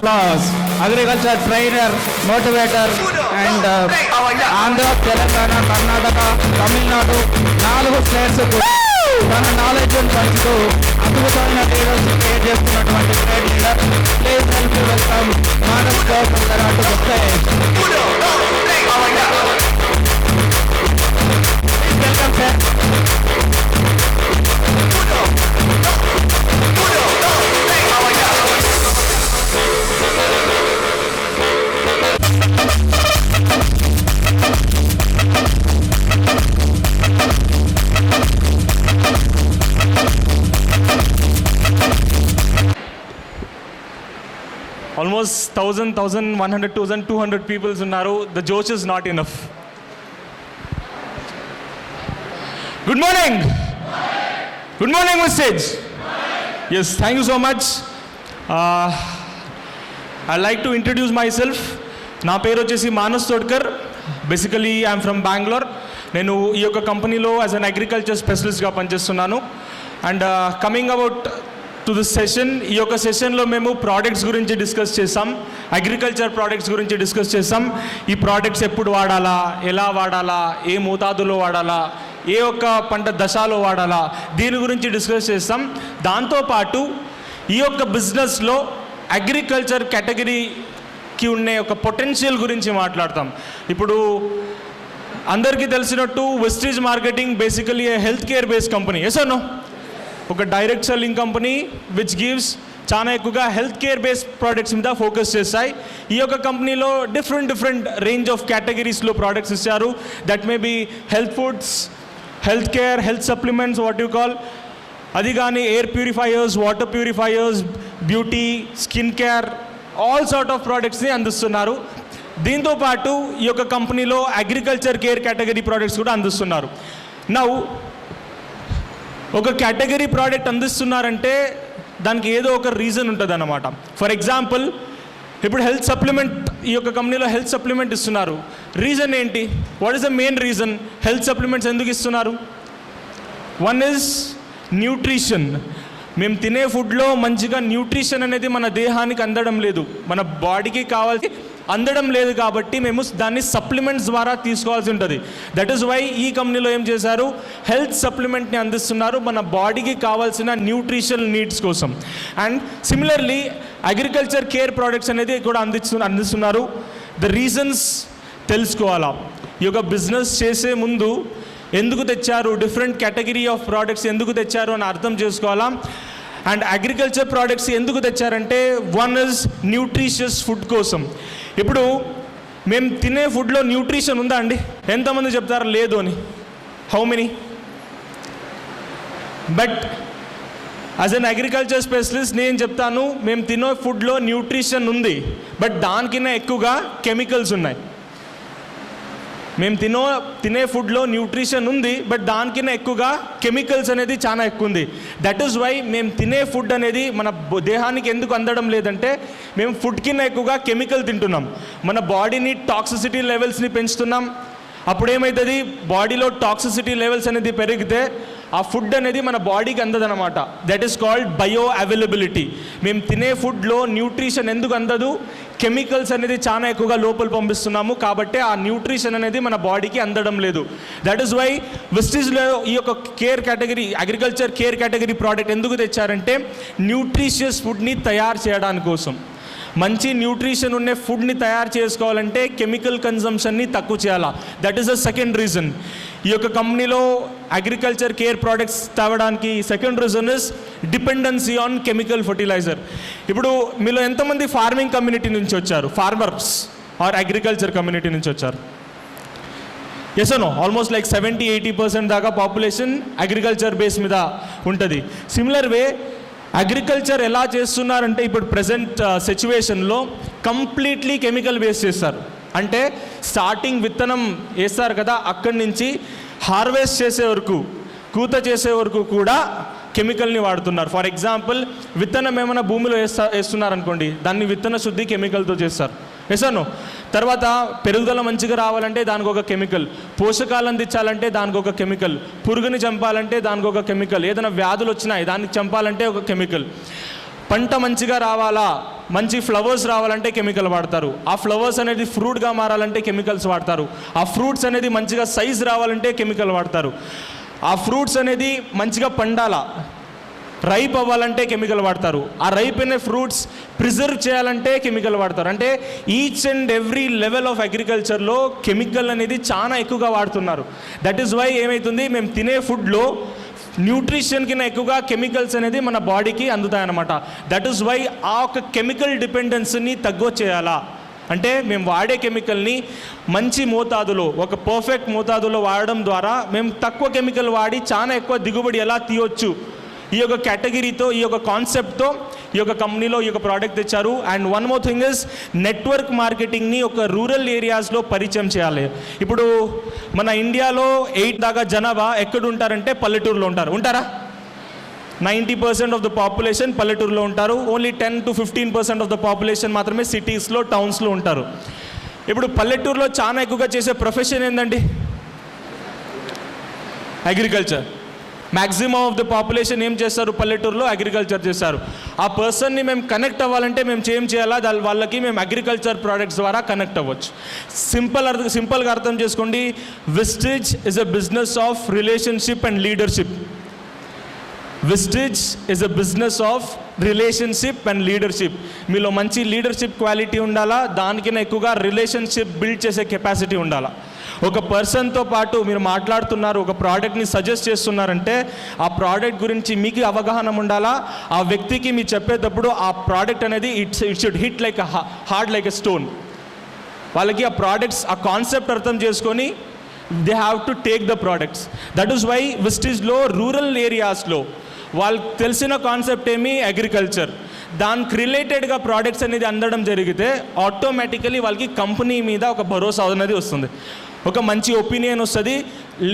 applause. Agriculture trainer, motivator, and Andhra, Telangana, Karnataka, Tamil Nadu, 4 states తన knowledge పంచుతూ అద్భుతమైన leaders create చేస్తున్నటువంటి great leader. Please help welcome Manas Gautam garu to the stage. Welcome sir. Almost 1,000, 100, 200 people unnaru. The josh is not enough. Good morning. Good morning, Message. Yes, thank you so much. I'd like to introduce myself. నా పేరు వచ్చేసి Manas Todkar. Basically I'm from Bengaluru. నేను ఈ యొక్క కంపెనీలో as an agriculture స్పెషలిస్ట్గా పనిచేస్తున్నాను. And coming about to this session, ఈ యొక్క సెషన్లో మేము ప్రోడక్ట్స్ గురించి డిస్కస్ చేసాం, అగ్రికల్చర్ ప్రోడక్ట్స్ గురించి డిస్కస్ చేసాం. ఈ ప్రోడక్ట్స్ ఎప్పుడు వాడాలా, ఎలా వాడాలా, ఏ మోతాదులో వాడాలా, ఏ ఒక్క పంట దశలో వాడాలా, దీని గురించి డిస్కస్ చేస్తాం. దాంతోపాటు ఈ యొక్క బిజినెస్లో అగ్రికల్చర్ కేటగిరీకి ఉండే ఒక పొటెన్షియల్ గురించి మాట్లాడతాం. ఇప్పుడు అందరికీ తెలిసినట్టు Vestige marketing basically health care based company. Yes or no? ఒక direct selling company which gives చాలా ఎక్కువగా హెల్త్ కేర్ బేస్డ్ ప్రోడక్ట్స్ మీద ఫోకస్ చేస్తాయి. ఈ యొక్క కంపెనీలో డిఫరెంట్ రేంజ్ ఆఫ్ కేటగిరీస్లో ప్రోడక్ట్స్ ఇచ్చారు. That may be health foods, health care, health supplements, what you call, అది కానీ air purifiers, water purifiers, beauty, skin care, all sort of ప్రోడక్ట్స్ని అందిస్తున్నారు. దీంతోపాటు ఈ యొక్క కంపెనీలో అగ్రికల్చర్ కేర్ కేటగిరీ ప్రోడక్ట్స్ కూడా అందిస్తున్నారు. నౌ ఒక కేటగిరీ ప్రోడక్ట్ అందిస్తున్నారంటే దానికి ఏదో ఒక రీజన్ ఉంటుంది అన్నమాట. ఫర్ ఎగ్జాంపుల్, ఇప్పుడు హెల్త్ సప్లిమెంట్, ఈ యొక్క కంపెనీలో హెల్త్ సప్లిమెంట్ ఇస్తున్నారు. రీజన్ ఏంటి? What is the main reason? Health supplements ఎందుకు ఇస్తున్నారు? One is nutrition. మేము తినే ఫుడ్లో మంచిగా న్యూట్రిషన్ అనేది మన దేహానికి అందడం లేదు, మన బాడీకి కావాల్సి అందడం లేదు, కాబట్టి మేము దాన్ని సప్లిమెంట్స్ ద్వారా తీసుకోవాల్సి ఉంటుంది. దట్ ఈస్ వై ఈ కంపెనీలో ఏం చేశారు, హెల్త్ సప్లిమెంట్ని అందిస్తున్నారు మన బాడీకి కావాల్సిన న్యూట్రిషన్ నీడ్స్ కోసం. And similarly agriculture care products అనేది కూడా అందిస్తున్నారు. ద రీజన్స్ తెలుసుకోవాలా. ఈ యొక్క బిజినెస్ చేసే ముందు ఎందుకు తెచ్చారు, డిఫరెంట్ కేటగిరీ ఆఫ్ ప్రోడక్ట్స్ ఎందుకు తెచ్చారు అని అర్థం చేసుకోవాలా. అండ్ అగ్రికల్చర్ ప్రోడక్ట్స్ ఎందుకు తెచ్చారంటే వన్ ఇస్ న్యూట్రిషియస్ ఫుడ్ కోసం. ఇప్పుడు మేము తినే ఫుడ్లో న్యూట్రిషన్ ఉందా అండి? ఎంతమంది చెప్తారు లేదు అని? How many? But as an agriculture specialist నేను చెప్తాను, మేము తినే ఫుడ్లో న్యూట్రిషన్ ఉంది, బట్ దానికన్నా ఎక్కువగా కెమికల్స్ ఉన్నాయి. మేము తినే ఫుడ్లో న్యూట్రిషన్ ఉంది, బట్ దానికన్నా ఎక్కువగా కెమికల్స్ అనేది చాలా ఎక్కువ ఉంది. దట్ ఈస్ వై మేము తినే ఫుడ్ అనేది మన దేహానికి ఎందుకు అందడం లేదంటే మేము ఫుడ్ కింద ఎక్కువగా కెమికల్ తింటున్నాం, మన బాడీని టాక్సిసిటీ లెవెల్స్ని పెంచుతున్నాం. అప్పుడేమవుతుంది, బాడీలో టాక్సిసిటీ లెవెల్స్ అనేది పెరిగితే ఆ ఫుడ్ అనేది మన బాడీకి అందదనమాట. That is called bio availability. మేము తినే ఫుడ్లో న్యూట్రిషన్ ఎందుకు అందదు, కెమికల్స్ అనేది చాలా ఎక్కువగా లోపల పంపిస్తున్నాము, కాబట్టి ఆ న్యూట్రిషన్ అనేది మన బాడీకి అందడం లేదు. దట్ ఈస్ వై వెస్టీజ్లో ఈ యొక్క care category, agriculture care category product ఎందుకు తెచ్చారంటే న్యూట్రిషియస్ ఫుడ్ని తయారు చేయడానికి కోసం. మంచి న్యూట్రిషన్ ఉండే ఫుడ్ని తయారు చేసుకోవాలంటే కెమికల్ కన్జంప్షన్ని తక్కువ చేయాలా. That is the second reason. ఈ యొక్క కంపెనీలో అగ్రికల్చర్ కేర్ ప్రోడక్ట్స్ తేవడానికి second reason is dependency on chemical fertilizer. ఇప్పుడు మీలో ఎంతమంది ఫార్మింగ్ కమ్యూనిటీ నుంచి వచ్చారు? ఫార్మర్స్ ఆర్ అగ్రికల్చర్ కమ్యూనిటీ నుంచి వచ్చారు? Yes no? ఆల్మోస్ట్ లైక్ 70-80% దాకా పాపులేషన్ అగ్రికల్చర్ బేస్ మీద ఉంటుంది. సిమిలర్ వే అగ్రికల్చర్ ఎలా చేస్తున్నారంటే ఇప్పుడు ప్రజెంట్ సిచ్యువేషన్లో కంప్లీట్లీ కెమికల్ బేస్ చేస్తారు. అంటే స్టార్టింగ్ విత్తనం వేస్తారు కదా, అక్కడి నుంచి హార్వెస్ట్ చేసే వరకు, కూత చేసే వరకు కూడా కెమికల్ని వాడుతున్నారు. ఫర్ ఎగ్జాంపుల్, విత్తనం ఏమైనా భూమిలో వేస్తున్నారనుకోండి, దాన్ని విత్తన శుద్ధి కెమికల్తో చేస్తారు. వేసాను. తర్వాత పెరుగుదల మంచిగా రావాలంటే దానికి ఒక కెమికల్, పోషకాలు అందించాలంటే దానికి ఒక కెమికల్, పురుగుని చంపాలంటే దానికి ఒక కెమికల్, ఏదైనా వ్యాధులు వచ్చినాయి దానికి చంపాలంటే ఒక కెమికల్. పంట మంచిగా రావాలా, మంచి ఫ్లవర్స్ రావాలంటే కెమికల్ వాడతారు. ఆ ఫ్లవర్స్ అనేది ఫ్రూట్గా మారాలంటే కెమికల్స్ వాడతారు. ఆ ఫ్రూట్స్ అనేది మంచిగా సైజ్ రావాలంటే కెమికల్ వాడతారు. ఆ ఫ్రూట్స్ అనేది మంచిగా పండాలా, రైప్ అవ్వాలంటే కెమికల్ వాడతారు. ఆ రైప్ అయిన ఫ్రూట్స్ ప్రిజర్వ్ చేయాలంటే కెమికల్ వాడతారు. అంటే each and every level of అగ్రికల్చర్లో కెమికల్ అనేది చాలా ఎక్కువగా వాడుతున్నారు. దట్ ఈస్ వై ఏమవుతుంది, మేము తినే ఫుడ్లో న్యూట్రిషన్ కింద ఎక్కువగా కెమికల్స్ అనేది మన బాడీకి అందుతాయన్నమాట. దట్ ఈస్ వై ఆ ఒక కెమికల్ డిపెండెన్సీని తగ్గొచ్చేయాలా అంటే మేము వాడే కెమికల్ని మంచి మోతాదులో, ఒక పర్ఫెక్ట్ మోతాదులో వాడడం ద్వారా మేము తక్కువ కెమికల్ వాడి చాలా ఎక్కువ దిగుబడి ఎలా తీయొచ్చు, ఈ యొక్క కేటగిరీతో, ఈ యొక్క కాన్సెప్ట్తో ఈ యొక్క కంపెనీలో ఈ యొక్క ప్రోడక్ట్ తెచ్చారు. And one more thing is network మార్కెటింగ్ని ఒక రూరల్ ఏరియాస్లో పరిచయం చేయాలి. ఇప్పుడు మన ఇండియాలో 8 దాకా జనాభా ఎక్కడ ఉంటారంటే పల్లెటూరులో ఉంటారా? 90% ఆఫ్ ద పాపులేషన్ పల్లెటూరులో ఉంటారు. Only 10 to 15% of the population మాత్రమే సిటీస్లో, టౌన్స్లో ఉంటారు. ఇప్పుడు పల్లెటూరులో చాలా ఎక్కువగా చేసే ప్రొఫెషన్ ఏంటండి? Agriculture. Maximum of the population ఏం చేస్తారు? పల్లెటూరులో అగ్రికల్చర్ చేస్తారు. ఆ పర్సన్ని మేము కనెక్ట్ అవ్వాలంటే మేము ఏం చేయాలా, వాళ్ళకి మేము అగ్రికల్చర్ ప్రోడక్ట్స్ ద్వారా కనెక్ట్ అవ్వచ్చు. సింపుల్గా అర్థం చేసుకోండి, Vestige is a business of relationship and leadership. Vestige is a business of relationship and leadership. మీలో మంచి లీడర్షిప్ క్వాలిటీ ఉండాలా, దానికన్నా ఎక్కువగా రిలేషన్షిప్ బిల్డ్ చేసే కెపాసిటీ ఉండాలా. ఒక పర్సన్తో పాటు మీరు మాట్లాడుతున్నారు, ఒక ప్రోడక్ట్ని సజెస్ట్ చేస్తున్నారంటే ఆ ప్రోడక్ట్ గురించి మీకు అవగాహన ఉండాలా. ఆ వ్యక్తికి మీరు చెప్పేటప్పుడు ఆ ప్రోడక్ట్ అనేది it should hit like hard like a stone. వాళ్ళకి ఆ ప్రోడక్ట్స్, ఆ కాన్సెప్ట్ అర్థం చేసుకొని they have to take the products. That is why విస్టేజ్లో రూరల్ ఏరియాస్లో వాళ్ళకి తెలిసిన కాన్సెప్ట్ ఏమి? అగ్రికల్చర్. దానికి రిలేటెడ్గా ప్రోడక్ట్స్ అనేది అందడం జరిగితే ఆటోమేటికలీ వాళ్ళకి కంపెనీ మీద ఒక భరోసా అనేది వస్తుంది, ఒక మంచి ఒపీనియన్ వస్తుంది.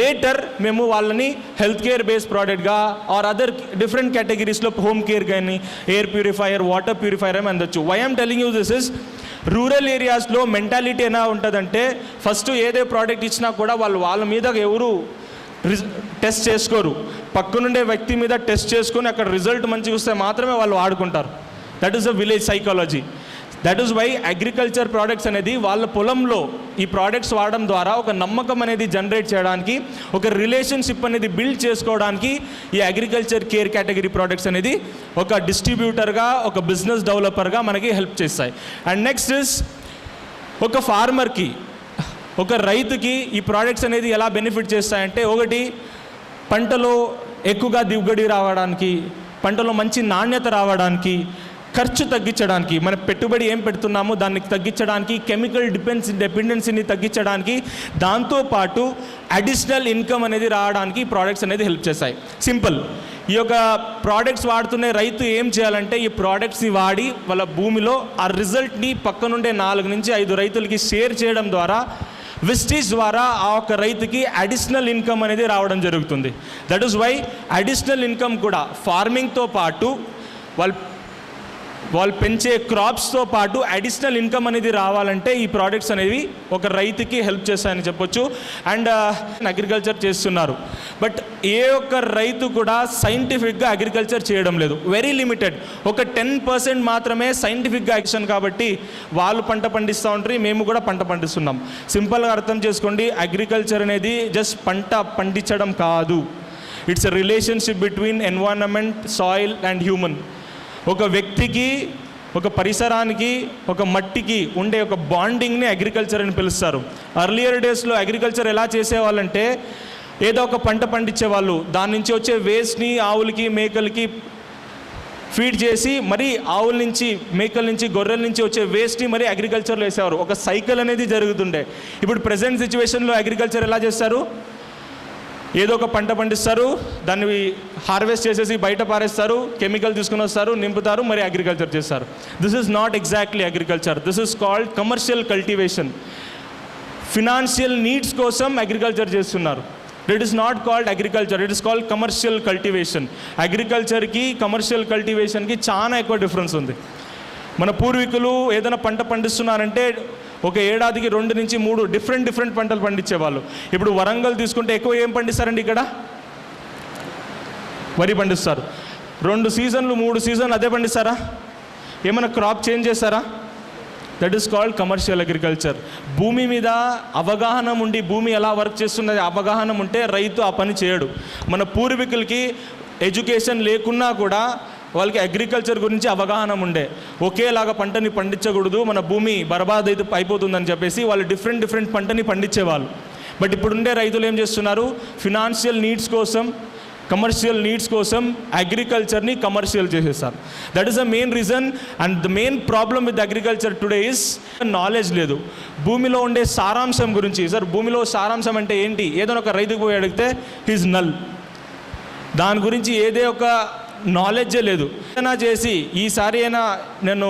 లేటర్ మేము వాళ్ళని హెల్త్ కేర్ బేస్డ్ ప్రోడక్ట్గా ఆర్ అదర్ డిఫరెంట్ కేటగిరీస్లో హోమ్ కేర్ కానీ, ఎయిర్ ప్యూరిఫైయర్, వాటర్ ప్యూరిఫైయర్ అని అందొచ్చు. Why I'm telling you this is, rural ఏరియాస్లో మెంటాలిటీ ఎలా ఉంటుందంటే ఫస్ట్ ఏదే ప్రోడక్ట్ ఇచ్చినా కూడా వాళ్ళ మీద ఎవరు టెస్ట్ చేసుకోరు, పక్కనుండే వ్యక్తి మీద టెస్ట్ చేసుకొని అక్కడ రిజల్ట్ మంచిగా వస్తే మాత్రమే వాళ్ళు వాడుకుంటారు. That is a village psychology. That is why agriculture products అనేది వాళ్ళ పొలంలో ఈ ప్రోడక్ట్స్ వాడడం ద్వారా ఒక నమ్మకం అనేది జనరేట్ చేయడానికి, ఒక రిలేషన్షిప్ అనేది బిల్డ్ చేసుకోవడానికి ఈ అగ్రికల్చర్ కేర్ కేటగిరీ ప్రోడక్ట్స్ అనేది ఒక డిస్ట్రిబ్యూటర్గా, ఒక బిజినెస్ డెవలపర్గా మనకి హెల్ప్ చేస్తాయి. అండ్ నెక్స్ట్ ఇస్, ఒక ఫార్మర్కి, ఒక రైతుకి ఈ ప్రోడక్ట్స్ అనేది ఎలా బెనిఫిట్ చేస్తాయంటే, ఒకటి పంటలో ఎక్కువగా దిగుబడి రావడానికి, పంటలో మంచి నాణ్యత రావడానికి, ఖర్చు తగ్గించడానికి, మన పెట్టుబడి ఏం పెడుతున్నామో దాన్ని తగ్గించడానికి, కెమికల్ డిపెండెన్సీని తగ్గించడానికి, దాంతోపాటు అడిషనల్ ఇన్కమ్ అనేది రావడానికి ప్రోడక్ట్స్ అనేది హెల్ప్ చేస్తాయి. సింపుల్. ఈ యొక్క ప్రోడక్ట్స్ వాడుతున్న రైతు ఏం చేయాలంటే ఈ ప్రోడక్ట్స్ని వాడి వాళ్ళ భూమిలో ఆ రిజల్ట్ని పక్కనుండే 4 నుంచి 5 రైతులకి షేర్ చేయడం ద్వారా, విస్టేజ్ ద్వారా ఆ ఒక రైతుకి అడిషనల్ ఇన్కమ్ అనేది రావడం జరుగుతుంది. That is why additional income కూడా ఫార్మింగ్తో పాటు వాళ్ళు పెంచే క్రాప్స్తో పాటు అడిషనల్ ఇన్కమ్ అనేది రావాలంటే ఈ ప్రోడక్ట్స్ అనేవి ఒక రైతుకి హెల్ప్ చేస్తాయని చెప్పొచ్చు. అండ్ అగ్రికల్చర్ చేస్తున్నారు, బట్ ఏ ఒక్క రైతు కూడా సైంటిఫిక్గా అగ్రికల్చర్ చేయడం లేదు. Very limited. ఒక 10% మాత్రమే సైంటిఫిక్గా యాక్షన్. కాబట్టి వాళ్ళు పంట పండిస్తూ ఉంటారు, మేము కూడా పంట పండిస్తున్నాం. సింపుల్గా అర్థం చేసుకోండి, అగ్రికల్చర్ అనేది జస్ట్ పంట పండించడం కాదు. It's a relationship between environment, soil and human. ఒక వ్యక్తికి, ఒక పరిసరానికి, ఒక మట్టికి ఉండే ఒక బాండింగ్ని అగ్రికల్చర్ అని పిలుస్తారు. అర్లియర్ డేస్లో అగ్రికల్చర్ ఎలా చేసేవాళ్ళంటే ఏదో ఒక పంట పండించేవాళ్ళు, దాని నుంచి వచ్చే వేస్ట్ని ఆవులకి, మేకలకి ఫీడ్ చేసి, మరి ఆవుల నుంచి, మేకల నుంచి, గొర్రెల నుంచి వచ్చే వేస్ట్ని మరి అగ్రికల్చర్లో వేసేవారు. ఒక సైకిల్ అనేది జరుగుతుండే. ఇప్పుడు ప్రజెంట్ సిచ్యువేషన్లో అగ్రికల్చర్ ఎలా చేస్తారు? ఏదో ఒక పంట పండిస్తారు, దాన్ని హార్వెస్ట్ చేసేసి బయట పారేస్తారు, కెమికల్ తీసుకుని వస్తారు, నింపుతారు, మరి అగ్రికల్చర్ చేస్తారు. This is not exactly agriculture. This is called commercial cultivation. Financial needs కోసం అగ్రికల్చర్ చేస్తున్నారు. It is not called agriculture, it is called commercial cultivation. అగ్రికల్చర్కి కమర్షియల్ కల్టివేషన్కి చాలా ఎక్కువ డిఫరెన్స్ ఉంది. మన పూర్వీకులు ఏదైనా పంట పండిస్తున్నారంటే ఒక ఏడాదికి 2 నుంచి 3 డిఫరెంట్ పంటలు పండించేవాళ్ళు. ఇప్పుడు వరంగల్ తీసుకుంటే ఎక్కువ ఏం పండిస్తారండి? ఇక్కడ వరి పండిస్తారు. 2 సీజన్లు 3 సీజన్లు అదే పండిస్తారా? ఏమైనా క్రాప్ చేంజ్ చేస్తారా? That is called commercial agriculture. భూమి మీద అవగాహన ఉండి భూమి ఎలా వర్క్ చేస్తున్నది అవగాహన ఉంటే రైతు ఆ పని చేయడు. మన పూర్వీకులకి ఎడ్యుకేషన్ లేకున్నా కూడా వాళ్ళకి అగ్రికల్చర్ గురించి అవగాహన ఉండే. ఒకేలాగా పంటని పండించకూడదు, మన భూమి బర్బాద్ అయితే అయిపోతుందని చెప్పేసి వాళ్ళు డిఫరెంట్ పంటని పండించేవాళ్ళు. బట్ ఇప్పుడుండే రైతులు ఏం చేస్తున్నారు? ఫినాన్షియల్ నీడ్స్ కోసం, కమర్షియల్ నీడ్స్ కోసం అగ్రికల్చర్ని కమర్షియల్ చేసేస్తారు. That is the main reason and the main problem with agriculture today is knowledge లేదు. భూమిలో ఉండే సారాంశం గురించి, సార్ భూమిలో సారాంశం అంటే ఏంటి? ఏదైనా ఒక రైతుకు పోయి అడిగితే హీజ్ నల్. దాని గురించి ఏదే ఒక నాలెడ్జే లేదు. ఏదైనా చేసి ఈసారి అయినా నేను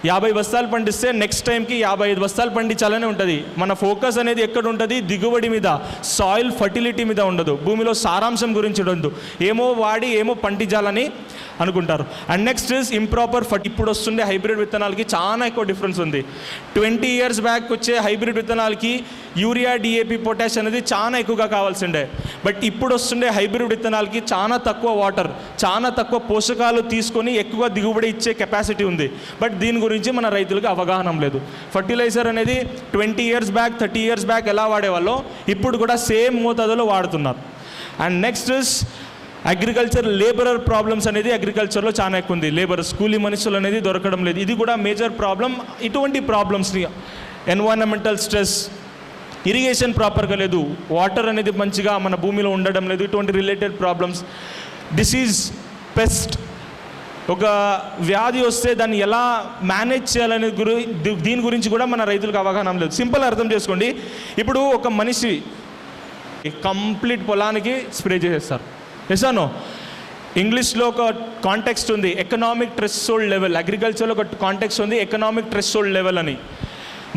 50 బస్తాలు పండిస్తే నెక్స్ట్ టైంకి 55 బస్తాలు పండించాలనే ఉంటుంది. మన ఫోకస్ అనేది ఎక్కడ ఉంటుంది? దిగుబడి మీద, సాయిల్ ఫర్టిలిటీ మీద ఉండదు. భూమిలో సారాంశం గురించి ఉండదు. ఏమో వాడి ఏమో పండించాలని అనుకుంటారు. అండ్ నెక్స్ట్ ఇస్ ఇంప్రాపర్ ఇప్పుడు వస్తుండే హైబ్రిడ్ విత్తనాలకి చాలా ఎక్కువ డిఫరెన్స్ ఉంది. 20 years బ్యాక్ వచ్చే హైబ్రిడ్ విత్తనాలకి యూరియా, డిఏపి, పొటాష్ అనేది చాలా ఎక్కువగా కావాల్సిండే. బట్ ఇప్పుడు వస్తుండే హైబ్రిడ్ విత్తనాలకి చాలా తక్కువ వాటర్, చాలా తక్కువ పోషకాలు తీసుకొని ఎక్కువ దిగుబడి ఇచ్చే కెపాసిటీ ఉంది. బట్ దీని గురించి మన రైతులకు అవగాహన లేదు. ఫర్టిలైజర్ అనేది 20 years బ్యాక్, 30 years బ్యాక్ ఎలా వాడేవాళ్ళో ఇప్పుడు కూడా సేమ్ మోతాదులో వాడుతున్నారు. And next is agriculture labourer problems అనేది అగ్రికల్చర్లో చాలా ఎక్కువ ఉంది. లేబరర్స్, కూలీ మనుషులు అనేది దొరకడం లేదు. ఇది కూడా మేజర్ ప్రాబ్లం. ఇటువంటి ప్రాబ్లమ్స్ని ఎన్వైరన్మెంటల్ స్ట్రెస్, ఇరిగేషన్ ప్రాపర్గా లేదు, వాటర్ అనేది మంచిగా మన భూమిలో ఉండడం లేదు, ఇటువంటి రిలేటెడ్ ప్రాబ్లమ్స్, డిసీజ్, పెస్ట్, ఒక వ్యాధి వస్తే దాన్ని ఎలా మేనేజ్ చేయాలనే దీని గురించి కూడా మన రైతులకు అవగాహన లేదు. సింపుల్ అర్థం చేసుకోండి. ఇప్పుడు ఒక మనిషి కంప్లీట్ పొలానికి స్ప్రే చేసేస్తారు. ఎసానో ఇంగ్లీష్లో ఒక కాంటెక్స్ట్ ఉంది, ఎకనామిక్ థ్రెషోల్డ్ లెవెల్. అగ్రికల్చర్లో ఒక కాంటెక్స్ట్ ఉంది, ఎకనామిక్ థ్రెషోల్డ్ లెవెల్ అని.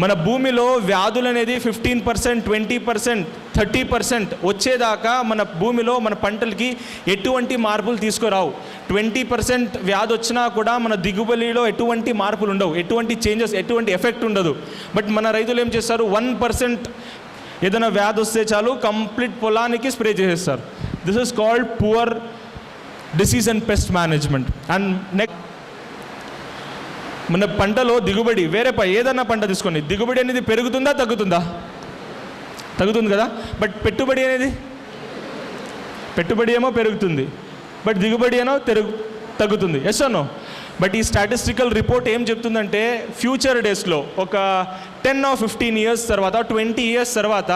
మన భూమిలో వ్యాధులు అనేది 15%, 20%, 30% వచ్చేదాకా మన భూమిలో మన పంటలకి ఎటువంటి మార్పులు తీసుకురావు. 20% వ్యాధి వచ్చినా కూడా మన దిగుబడిలో ఎటువంటి మార్పులు ఉండవు, ఎటువంటి చేంజెస్, ఎటువంటి ఎఫెక్ట్ ఉండదు. బట్ మన రైతులు ఏం చేస్తారు? 1% ఏదైనా వ్యాధి వస్తే చాలు కంప్లీట్ పొలానికి స్ప్రే చేసేస్తారు. This is called poor disease and pest management. And next మన పంటలో దిగుబడి వేరే ఏదన్నా పంట తీసుకోండి, దిగుబడి అనేది పెరుగుతుందా తగ్గుతుందా? తగ్గుతుంది కదా. బట్ పెట్టుబడి ఏమో పెరుగుతుంది, బట్ దిగుబడి ఏమో తగ్గుతుంది. Yes no? బట్ ఈ స్టాటిస్టికల్ రిపోర్ట్ ఏం చెప్తుందంటే ఫ్యూచర్ డేస్లో ఒక 10 or 15 years తర్వాత, 20 years తర్వాత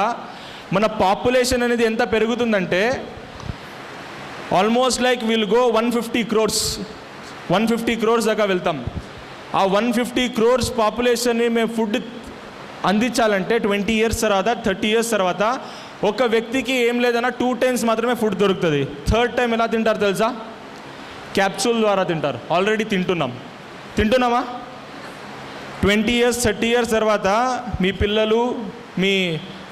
మన పాపులేషన్ అనేది ఎంత పెరుగుతుందంటే almost like will go 150 crores దాకా వెళ్తాం. ఆ 150 crores పాపులేషన్ని మేము ఫుడ్ అందించాలంటే 20 years తర్వాత, 30 years తర్వాత ఒక వ్యక్తికి ఏం లేదన్నా 2 times మాత్రమే ఫుడ్ దొరుకుతుంది. థర్డ్ టైం ఎలా తింటారు తెలుసా? క్యాప్సూల్ ద్వారా తింటారు. ఆల్రెడీ తింటున్నామా? 20 years, 30 years తర్వాత మీ పిల్లలు, మీ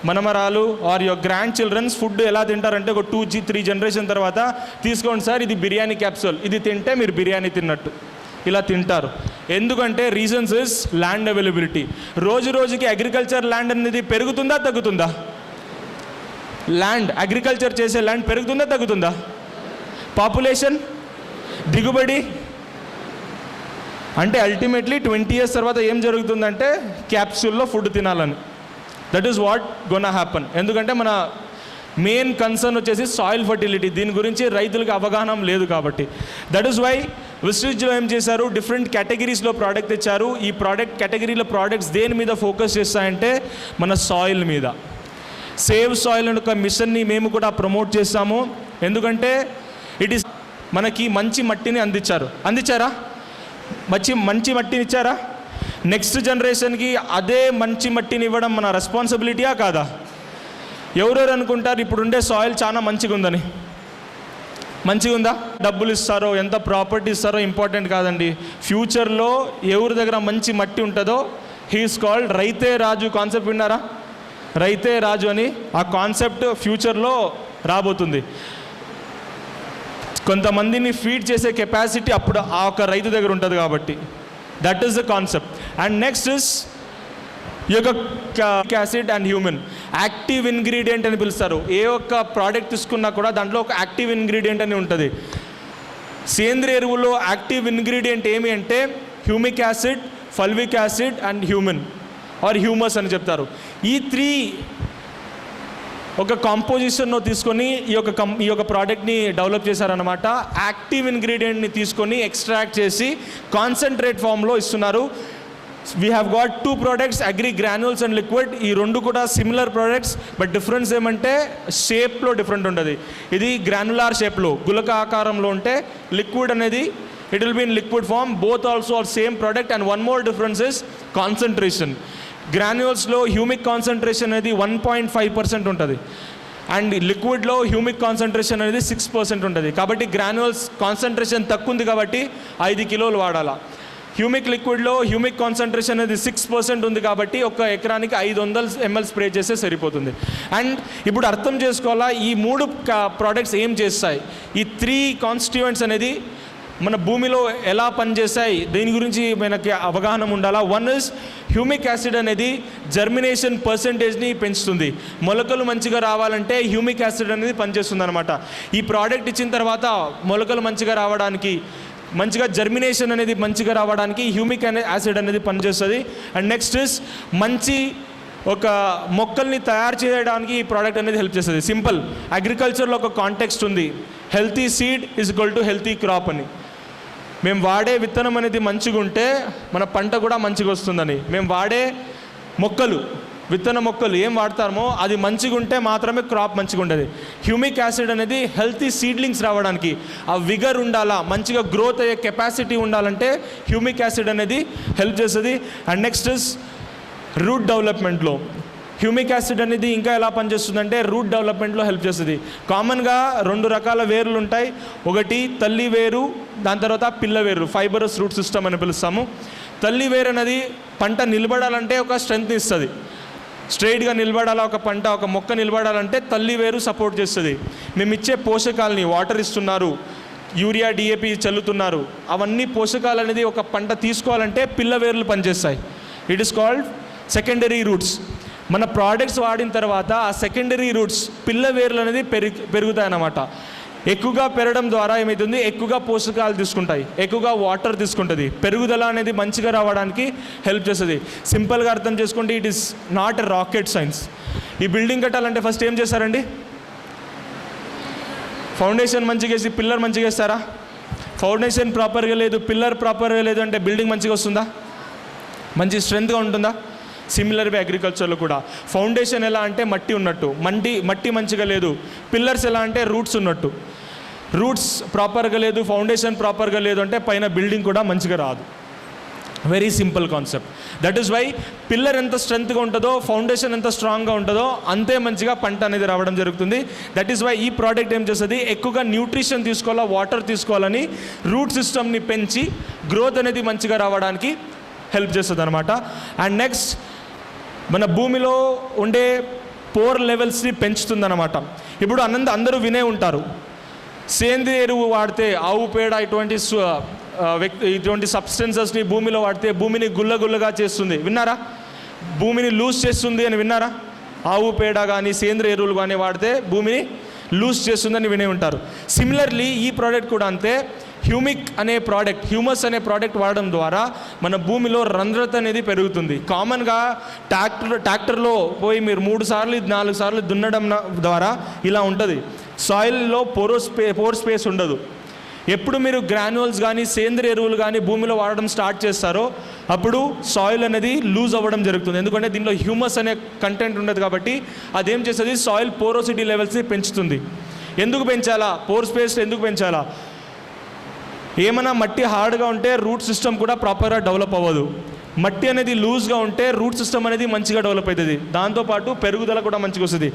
మనమరాలు or your grand childrens food ఎలా తింటారంటే ఒక 2-3 generation తర్వాత తీసుకోండి సార్, ఇది బిర్యానీ క్యాప్సూల్, ఇది తింటే మీరు బిర్యానీ తిన్నట్టు ఇలా తింటారు. ఎందుకంటే రీజన్స్ ఇస్ ల్యాండ్ అవైలబిలిటీ. రోజుకి అగ్రికల్చర్ ల్యాండ్ అనేది పెరుగుతుందా తగ్గుతుందా? ల్యాండ్, అగ్రికల్చర్ చేసే ల్యాండ్ పెరుగుతుందా తగ్గుతుందా? పాపులేషన్, దిగుబడి, అంటే అల్టిమేట్లీ 20 years తర్వాత ఏం జరుగుతుందంటే క్యాప్సూల్లో ఫుడ్ తినాలని. That is what gonna happen. ఎందుకంటే మన మెయిన్ కన్సర్న్ వచ్చేసి సాయిల్ ఫర్టిలిటీ. దీని గురించి రైతులకు అవగాహన లేదు కాబట్టి. దట్ ఈస్ వై విస్టిజ్లో ఏం చేశారు? డిఫరెంట్ కేటగిరీస్లో ప్రోడక్ట్ తెచ్చారు. ఈ కేటగిరీలో ప్రోడక్ట్స్ దేని మీద ఫోకస్ చేస్తాయంటే మన సాయిల్ మీద. సేవ్ సాయిల్ అనే ఒక మిషన్ని మేము కూడా ప్రమోట్ చేస్తాము. ఎందుకంటే ఇట్ ఈస్ మనకి మంచి మట్టిని అందించారా? మంచి మట్టిని ఇచ్చారా? నెక్స్ట్ జనరేషన్కి అదే మంచి మట్టిని ఇవ్వడం మన రెస్పాన్సిబిలిటీయా కాదా? ఎవరెవరు అనుకుంటారు ఇప్పుడుండే సాయిల్ చాలా మంచిగా ఉందా? డబ్బులు ఇస్తారో, ఎంత ప్రాపర్టీ ఇస్తారో ఇంపార్టెంట్ కాదండి. ఫ్యూచర్లో ఎవరి దగ్గర మంచి మట్టి ఉంటుందో హీఈస్ కాల్డ్ రైతే రాజు. కాన్సెప్ట్ విన్నారా? రైతే రాజు అని. ఆ కాన్సెప్ట్ ఫ్యూచర్లో రాబోతుంది. కొంతమందిని ఫీడ్ చేసే కెపాసిటీ అప్పుడు ఆ ఒక రైతు దగ్గర ఉంటుంది కాబట్టి. That is the concept. And next is ఈ యొక్క acid and human active ingredient అని పిలుస్తారు. ఏ ఒక్క ప్రోడక్ట్ తీసుకున్నా కూడా దాంట్లో ఒక యాక్టివ్ ఇంగ్రీడియంట్ అని ఉంటుంది. సేంద్రియ ఎరువులో యాక్టివ్ ఇంగ్రీడియంట్ ఏమి అంటే humic acid, fulvic acid and human or humus అని చెప్తారు. ఈ 3 ఒక కాంపోజిషన్లో తీసుకొని ఈ యొక్క ప్రోడక్ట్ని డెవలప్ చేశారనమాట. యాక్టివ్ ఇంగ్రీడియంట్ని తీసుకొని ఎక్స్ట్రాక్ట్ చేసి కాన్సన్ట్రేట్ ఫామ్లో ఇస్తున్నారు. We have got 2 products, agri granules and liquid. ఈ 2 కూడా సిమిలర్ ప్రోడక్ట్స్, బట్ డిఫరెన్స్ ఏమంటే షేప్లో డిఫరెంట్ ఉంటుంది. ఇది గ్రాన్యులార్ షేప్లో గులక ఆకారంలో ఉంటే లిక్విడ్ అనేది it will be in liquid form. Both also are same product and one more difference is concentration. గ్రాన్యూల్స్లో హ్యూమిక్ కాన్సన్ట్రేషన్ అనేది 1.5% ఉంటుంది అండ్ లిక్విడ్లో హ్యూమిక్ కాన్సన్ట్రేషన్ అనేది 6% ఉంటుంది. కాబట్టి గ్రాన్యూల్స్ కాన్సన్ట్రేషన్ తక్కువ ఉంది కాబట్టి 5 కిలోలు వాడాలా. హ్యూమిక్ లిక్విడ్లో హ్యూమిక్ కాన్సన్ట్రేషన్ అనేది 6% ఉంది కాబట్టి ఒక ఎకరానికి 500 ml స్ప్రే చేస్తే సరిపోతుంది. అండ్ ఇప్పుడు అర్థం చేసుకోవాలా ఈ 3 ప్రోడక్ట్స్ ఏం చేస్తాయి, ఈ 3 కాన్స్టిట్యూయెంట్స్ అనేది మన భూమిలో ఎలా పనిచేస్తాయి దీని గురించి మనకి అవగాహన ఉండాలా. 1 ఇస్ హ్యూమిక్ యాసిడ్ అనేది జర్మినేషన్ పర్సంటేజ్ని పెంచుతుంది. మొలకలు మంచిగా రావాలంటే హ్యూమిక్ యాసిడ్ అనేది పనిచేస్తుంది అనమాట. ఈ ప్రోడక్ట్ ఇచ్చిన తర్వాత మొలకలు మంచిగా రావడానికి, మంచిగా జర్మినేషన్ అనేది మంచిగా రావడానికి హ్యూమిక్ యాసిడ్ అనేది పనిచేస్తుంది. అండ్ నెక్స్ట్ ఇస్ మంచి ఒక మొక్కల్ని తయారు చేయడానికి ఈ ప్రోడక్ట్ అనేది హెల్ప్ చేస్తుంది. సింపుల్, అగ్రికల్చర్లో ఒక కాంటెక్స్ట్ ఉంది, healthy seed is equal to healthy crop అని. మేము వాడే విత్తనం అనేది మంచిగా ఉంటే మన పంట కూడా మంచిగా వస్తుందని. మేము వాడే విత్తన మొక్కలు ఏం వాడతామో అది మంచిగా ఉంటే మాత్రమే క్రాప్ మంచిగా ఉంటుంది. హ్యూమిక్ యాసిడ్ అనేది హెల్తీ సీడ్లింగ్స్ రావడానికి, ఆ విగర్ ఉండాలా, మంచిగా గ్రోత్ అయ్యే కెపాసిటీ ఉండాలంటే హ్యూమిక్ యాసిడ్ అనేది హెల్ప్ చేస్తుంది. అండ్ నెక్స్ట్ ఇస్ రూట్ డెవలప్మెంట్లో హ్యూమిక్ యాసిడ్ అనేది ఇంకా ఎలా పనిచేస్తుందంటే రూట్ డెవలప్మెంట్లో హెల్ప్ చేస్తుంది. కామన్గా 2 రకాల వేర్లు ఉంటాయి, ఒకటి తల్లి వేరు, దాని తర్వాత పిల్ల వేరు, ఫైబరస్ రూట్ సిస్టమ్ అని పిలుస్తాము. తల్లి వేరు అనేది పంట నిలబడాలంటే ఒక స్ట్రెంగ్త్ ఇస్తుంది. స్ట్రైట్గా నిలబడాలా ఒక పంట, ఒక మొక్క నిలబడాలంటే తల్లి వేరు సపోర్ట్ చేస్తుంది. మేము ఇచ్చే పోషకాలని, వాటర్ ఇస్తున్నారు, యూరియా డిఏపి చల్లుతున్నారు, అవన్నీ పోషకాలు అనేది ఒక పంట తీసుకోవాలంటే పిల్ల వేర్లు పనిచేస్తాయి. It is called secondary roots. మన ప్రోడక్ట్స్ వాడిన తర్వాత ఆ సెకండరీ రూట్స్ పిల్ల వేర్లు అనేది పెరుగుతాయి అన్నమాట. ఎక్కువగా పెరగడం ద్వారా ఏమవుతుంది, ఎక్కువగా పోషకాలు తీసుకుంటాయి, ఎక్కువగా వాటర్ తీసుకుంటుంది, పెరుగుదల అనేది మంచిగా రావడానికి హెల్ప్ చేస్తుంది. సింపుల్గా అర్థం చేసుకుంటే it is not a rocket science. ఈ బిల్డింగ్ కట్టాలంటే ఫస్ట్ ఏం చేస్తారండి, ఫౌండేషన్ మంచిగా వేసి పిల్లర్ మంచిగా వేస్తారా? ఫౌండేషన్ ప్రాపర్గా లేదు, పిల్లర్ ప్రాపర్గా లేదు అంటే బిల్డింగ్ మంచిగా వస్తుందా? మంచి స్ట్రెంత్గా ఉంటుందా? సిమిలర్గా అగ్రికల్చర్లో కూడా ఫౌండేషన్ ఎలా అంటే మట్టి ఉన్నట్టు, మట్టి మంచిగా లేదు. పిల్లర్స్ ఎలా అంటే రూట్స్ ఉన్నట్టు, రూట్స్ ప్రాపర్గా లేదు, ఫౌండేషన్ ప్రాపర్గా లేదు అంటే పైన బిల్డింగ్ కూడా మంచిగా రాదు. Very simple concept. That is why pillar ఎంత స్ట్రెంత్గా ఉంటుందో, ఫౌండేషన్ ఎంత స్ట్రాంగ్గా ఉంటుందో అంతే మంచిగా పంట అనేది రావడం జరుగుతుంది. దట్ ఈస్ వై ఈ ప్రోడక్ట్ ఏం చేస్తుంది, ఎక్కువగా న్యూట్రిషన్ తీసుకోవాలా, వాటర్ తీసుకోవాలని రూట్ సిస్టమ్ని పెంచి గ్రోత్ అనేది మంచిగా రావడానికి హెల్ప్ చేస్తుంది అనమాట. అండ్ నెక్స్ట్ మన భూమిలో ఉండే పోర్ లెవెల్స్ని పెంచుతుందన్నమాట. ఇప్పుడు అందరూ వినే ఉంటారు, సేంద్రియ ఎరువు వాడితే ఆవు పేడ ఇటువంటి సబ్స్టెన్సెస్ని భూమిలో వాడితే భూమిని గుల్లగా చేస్తుంది. విన్నారా? భూమిని లూజ్ చేస్తుంది అని విన్నారా? ఆవు పేడ కానీ సేంద్రియ ఎరువులు కానీ వాడితే భూమిని లూజ్ చేస్తుందని వినే ఉంటారు. సిమిలర్లీ ఈ ప్రోడక్ట్ కూడా అంతే. హ్యూమస్ అనే ప్రోడక్ట్ వాడడం ద్వారా మన భూమిలో రంధ్రత అనేది పెరుగుతుంది. కామన్గా ట్రాక్టర్లో పోయి మీరు 3 సార్లు 4 సార్లు దున్నడం ద్వారా ఇలా ఉంటుంది, సాయిల్లో పోర్ స్పేస్ ఉండదు. ఎప్పుడు మీరు గ్రాన్యూల్స్ కానీ సేంద్రియ ఎరువులు కానీ భూమిలో వాడడం స్టార్ట్ చేస్తారో అప్పుడు సాయిల్ అనేది లూజ్ అవ్వడం జరుగుతుంది. ఎందుకంటే దీనిలో హ్యూమస్ అనే కంటెంట్ ఉండదు కాబట్టి అదేం చేస్తుంది, సాయిల్ పోరోసిటీ లెవెల్స్ని పెంచుతుంది. ఎందుకు పెంచాలా? పోర్ స్పేస్ ఎందుకు పెంచాలా? ఏమైనా మట్టి హార్డ్గా ఉంటే రూట్ సిస్టమ్ కూడా ప్రాపర్గా డెవలప్ అవ్వదు. మట్టి అనేది లూజ్గా ఉంటే రూట్ సిస్టమ్ అనేది మంచిగా డెవలప్ అవుతుంది, దాంతోపాటు పెరుగుదల కూడా మంచిగా వస్తుంది.